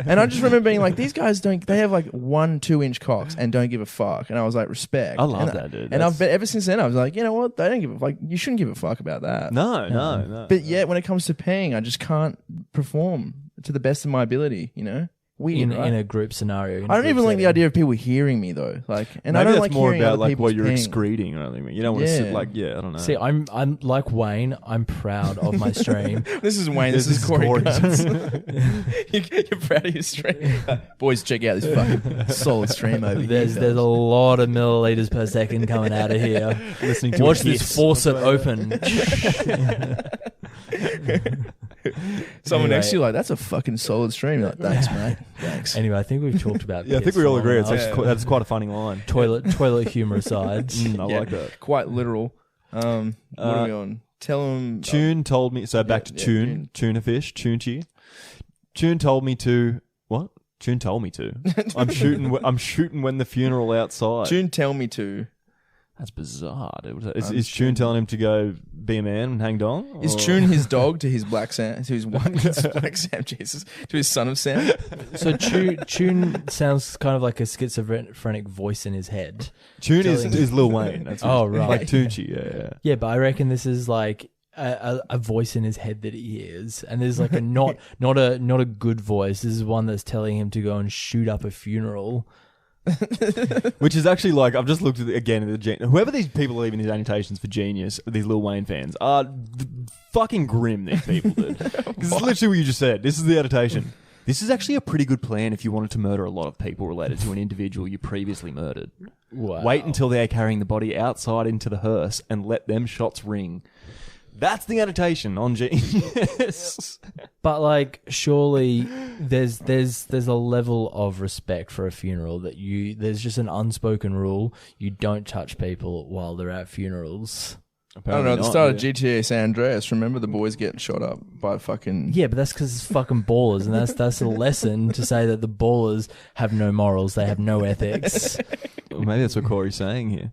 And I just remember being like, these guys they have like 1-2 inch cocks and don't give a fuck. And I was like, respect. I love that, dude. And ever since then I was like, you know what? They don't give a fuck. You shouldn't give a fuck about that. No. But yet when it comes to peeing, I just can't perform to the best of my ability. Weird, right? In a group scenario. I don't even like the idea of people hearing me though. Like, and maybe I don't that's like more hearing about other like people's what you're peeing. excreting. Or anything. You don't want to sit like I don't know. See, I'm like Wayne. I'm proud of my stream. This is Wayne. This is Cory. You're proud of your stream. Boys, check out this fucking solid stream over here. There's a lot of milliliters per second coming out of here. Listening to Watch this faucet open. Someone next to you like, that's a fucking solid stream. You're like, thanks, mate. Thanks. Anyway, I think we've talked about. Yeah, I think we all agree. That's quite a funny line. Toilet humor aside. I like that. Quite literal. What are we on? Tell him. Tune told me. So back to Tune. Tuna fish. Tunchi. Tune told me to. What? Tune told me to. I'm shooting when the funeral outside. Tune tell me to. That's bizarre. Is Tune telling him to go be a man and hang dong? Is Tune his dog to his Black Sam? To his one, Black Sam, Jesus. To his son of Sam? So Tune sounds kind of like a schizophrenic voice in his head. Tune is Lil Wayne. That's right. Like Tunchi, yeah. Yeah, but I reckon this is like a voice in his head that he hears. And there's like a not a good voice. This is one that's telling him to go and shoot up a funeral. Which is actually like, I've just looked at whoever these people are leaving these annotations for Genius, these Lil Wayne fans, are fucking grim, these people, dude. Because it's literally what you just said. This is the annotation. This is actually a pretty good plan if you wanted to murder a lot of people related to an individual you previously murdered. Wow. Wait until they're carrying the body outside into the hearse and let them shots ring. That's the annotation on Genius. But like, surely there's a level of respect for a funeral that there's just an unspoken rule: you don't touch people while they're at funerals. Apparently I don't know. At the start of GTA San Andreas, remember the boys getting shot up by fucking... Yeah, but that's because it's fucking ballers, and that's a lesson to say that the ballers have no morals, they have no ethics. Well, maybe that's what Cory's saying here.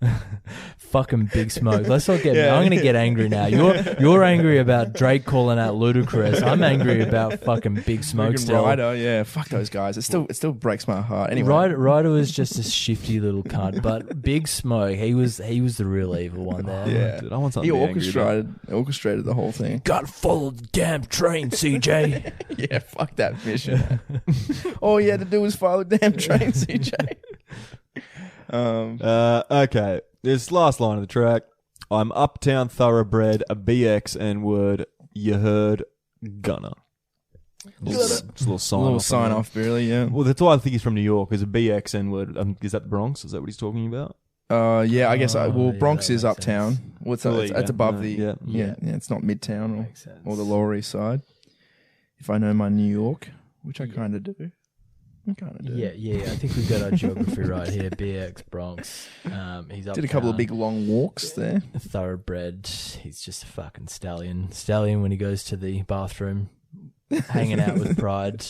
Fucking Big Smoke. Let's not get... I'm going to get angry now. You're angry about Drake calling out Ludacris. I'm angry about fucking Big Smoke still. Ryder, yeah. Fuck those guys. It still breaks my heart. Anyway. Ryder was just a shifty little cunt, but Big Smoke, he was the real evil one there. Yeah. Dude, I want something he orchestrated the whole thing. Gotta follow the damn train, CJ. Yeah, fuck that mission. All you had to do was follow the damn train, CJ. Okay. This last line of the track. I'm uptown thoroughbred, a BX N-word, you heard, gunner. Just a little sign off. Really, yeah. Well, that's why I think he's from New York. Is a BX N-word. Is that the Bronx? Is that what he's talking about? Yeah, I guess. Bronx is uptown. Sense. What's that? It's above the. Yeah. It's not Midtown or the Lower East Side. If I know my New York, which I kind of do. Yeah. I think we've got our geography right here. BX Bronx. He's uptown. Did a couple of big long walks there. Thoroughbred. He's just a fucking stallion. Stallion when he goes to the bathroom, hanging out with pride.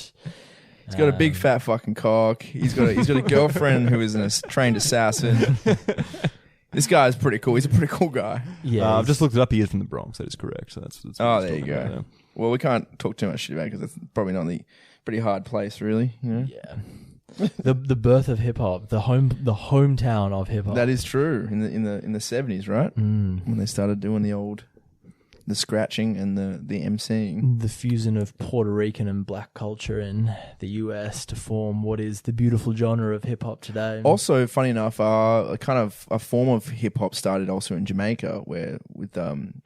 He's got a big fat fucking cock. He's got a girlfriend who is a trained assassin. This guy is pretty cool. He's a pretty cool guy. Yeah, I've just looked it up. He is from the Bronx. That is correct. So that's there you go. About, yeah. Well, we can't talk too much shit about it because it's probably not the pretty hard place, really. You know? Yeah. The birth of hip hop, the hometown of hip hop. That is true. In the 70s, right? When they started doing the scratching and the MCing. The fusion of Puerto Rican and black culture in the US to form what is the beautiful genre of hip-hop today. Also, funny enough, a kind of a form of hip-hop started also in Jamaica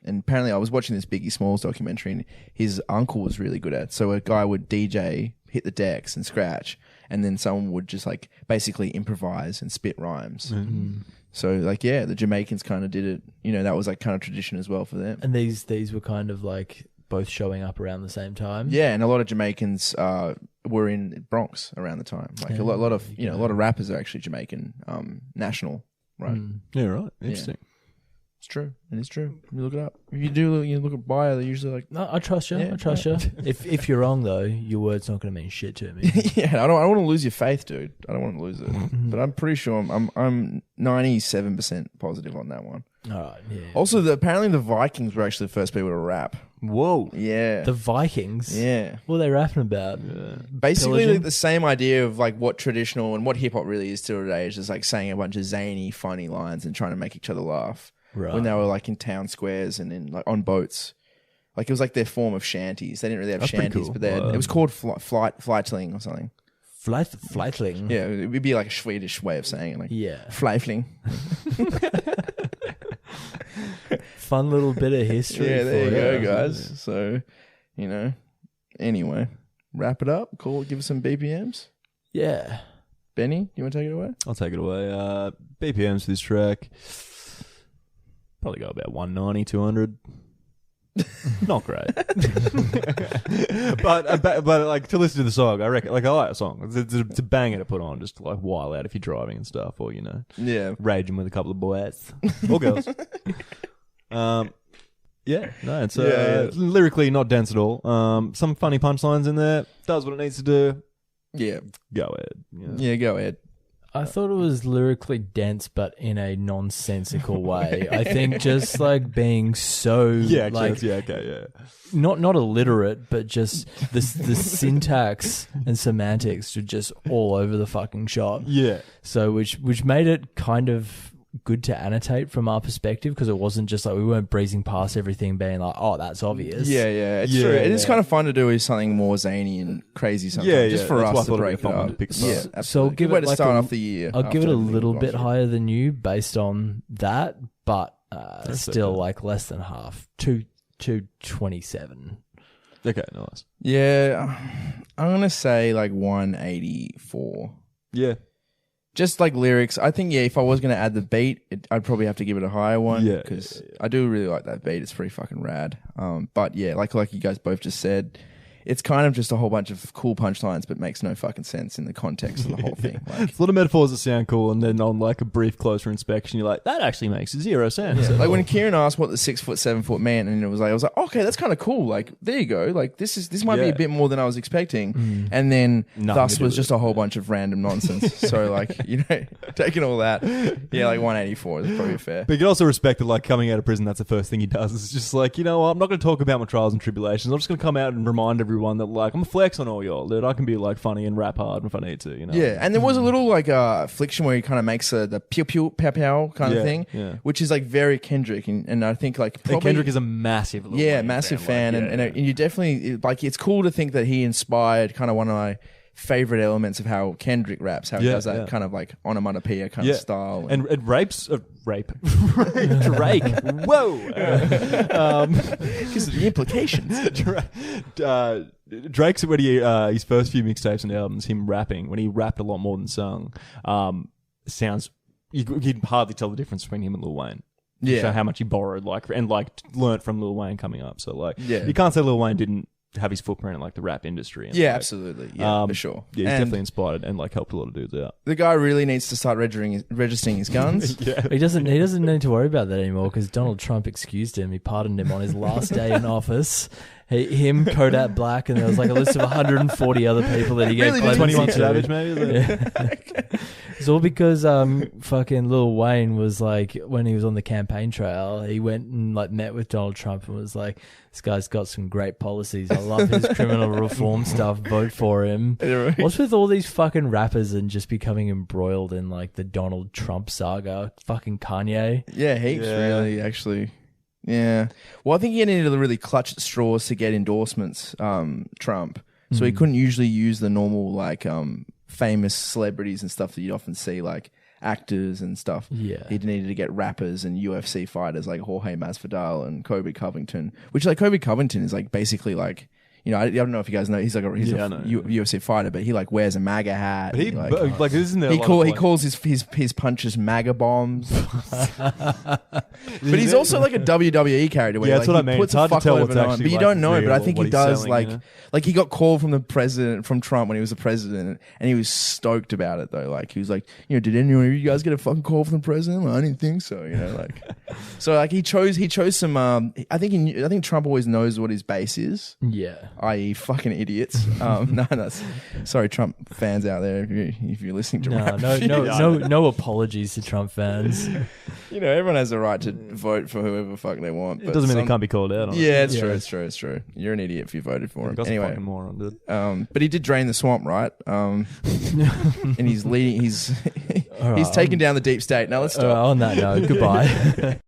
and apparently I was watching this Biggie Smalls documentary and his uncle was really good at it. So a guy would DJ, hit the decks and scratch, and then someone would just like basically improvise and spit rhymes. Mm-hmm. So, like, yeah, the Jamaicans kind of did it. You know, that was, like, kind of tradition as well for them. And these were kind of, like, both showing up around the same time? Yeah, and a lot of Jamaicans were in Bronx around the time. Like, a lot of rappers are actually Jamaican national, right? Yeah, right. Interesting. Yeah. It's true. And it's true. You look it up. If you look at bio, they're usually like... No, I trust you. Yeah, I trust you. If you're wrong, though, your word's not going to mean shit to me. Yeah, I don't want to lose your faith, dude. I don't want to lose it. But I'm pretty sure I'm 97% positive on that one. All right, yeah. Also, apparently the Vikings were actually the first people to rap. Whoa. Yeah. The Vikings? Yeah. What are they rapping about? Basically, like, the same idea of like what traditional and what hip-hop really is till today is just like saying a bunch of zany, funny lines and trying to make each other laugh. Right. When they were like in town squares and in like on boats, like it was like their form of shanties. They didn't really have shanties, cool. But it was called flightling or something. Flightling. Yeah, it would be like a Swedish way of saying it. Like flightling. Fun little bit of history. Yeah, there you go, guys. So, anyway, wrap it up. Cool. Give us some BPMs. Yeah. Benny, you want to take it away? I'll take it away. BPMs for this track. Probably go about 190, 200. Not great. but like to listen to the song, I reckon like I like the song. It's a banger to put on just to like while out if you're driving and stuff, or raging with a couple of boys or girls. It's lyrically not dense at all. Some funny punchlines in there. Does what it needs to do. Yeah, go ahead. Yeah, go ahead. I thought it was lyrically dense, but in a nonsensical way. I think just like being so not illiterate, but just the syntax and semantics were just all over the fucking shop. Yeah. So which made it kind of good to annotate from our perspective, because it wasn't just like we weren't breezing past everything being like, oh, that's obvious. Yeah, it's true. It is kind of fun to do with something more zany and crazy sometimes. Just for us to break it up. So I'll give it to start off the year. I'll give it a little bit higher than you based on that, but still like less than half. 227. Okay, nice. Yeah, I'm gonna say like 184. Yeah. Just like lyrics, I think, if I was going to add the beat, I'd probably have to give it a higher one. Because I do really like that beat. It's pretty fucking rad. But yeah, like you guys both just said, it's kind of just a whole bunch of cool punchlines, but makes no fucking sense in the context of the whole thing. Like, it's a lot of metaphors that sound cool, and then on like a brief closer inspection, you're like, that actually makes zero sense. Yeah. Like when Kieran asked what the 6 foot, 7 foot man, and I was like, okay, that's kind of cool. Like, there you go. Like this might be a bit more than I was expecting. And then thus was just a whole bunch of random nonsense. So like, taking all that, like 184 is probably fair. But you can also respect that, like, coming out of prison, that's the first thing he does. It's just like, I'm not going to talk about my trials and tribulations. I'm just going to come out and remind everyone that, like, I'm a flex on all y'all, dude. I can be like funny and rap hard if I need to, Yeah, and there was a little like affliction where he kind of makes the pew pew pow pow kind of thing, which is like very Kendrick, and I think like probably Kendrick is a massive Lil Wayne massive fan, and you definitely like. It's cool to think that he inspired kind of one of my favorite elements of how Kendrick raps, how he does that kind of like onomatopoeia kind of style, and rapes rape Drake. Whoa, because of the implications. Drake's when his first few mixtapes and albums, him rapping when he rapped a lot more than sung, sounds you can hardly tell the difference between him and Lil Wayne. Yeah, show how much he borrowed and learnt from Lil Wayne coming up. So like, you can't say Lil Wayne didn't have his footprint in like the rap industry. And, absolutely. For sure. Yeah, he's definitely inspired and like helped a lot of dudes out. The guy really needs to start registering his guns. He doesn't need to worry about that anymore because Donald Trump excused him. He pardoned him on his last day in office. Him, Kodak Black, and there was like a list of 140 other people that he gave really 21 Savage, maybe. It's all because fucking Lil Wayne was like, when he was on the campaign trail, he went and like met with Donald Trump and was like, this guy's got some great policies. I love his criminal reform stuff. Vote for him. What's with all these fucking rappers and just becoming embroiled in like the Donald Trump saga? Fucking Kanye. Yeah, heaps really, actually. Yeah. Well, I think he needed to really clutch at straws to get endorsements, Trump. So he couldn't usually use the normal like famous celebrities and stuff that you'd often see, like actors and stuff. Yeah. He needed to get rappers and UFC fighters like Jorge Masvidal and Kobe Covington, which like Kobe Covington is like basically like, I don't know if you guys know, he's a UFC fighter, but he like wears a MAGA hat. But like isn't there? He calls his punches MAGA bombs. But he's also like a WWE character. Where that's what I mean. Puts it's hard to tell what's actually. But you don't know. Real, but I think he does. Selling, like he got called from the president, from Trump when he was the president, and he was stoked about it though. Like he was like, did anyone of you guys get a fucking call from the president? Well, I didn't think so. So like he chose some. I think Trump always knows what his base is. Yeah. I.e. fucking idiots. Sorry, Trump fans out there, if you're listening to rap. No apologies to Trump fans. Everyone has the right to vote for whoever the fuck they want. It doesn't mean they can't be called out on it. Yeah, it's true. You're an idiot if you voted for him. Anyway, fucking moron, dude. But he did drain the swamp, right? And he's leading. He's taken down the deep state. Now let's stop. On that note, goodbye.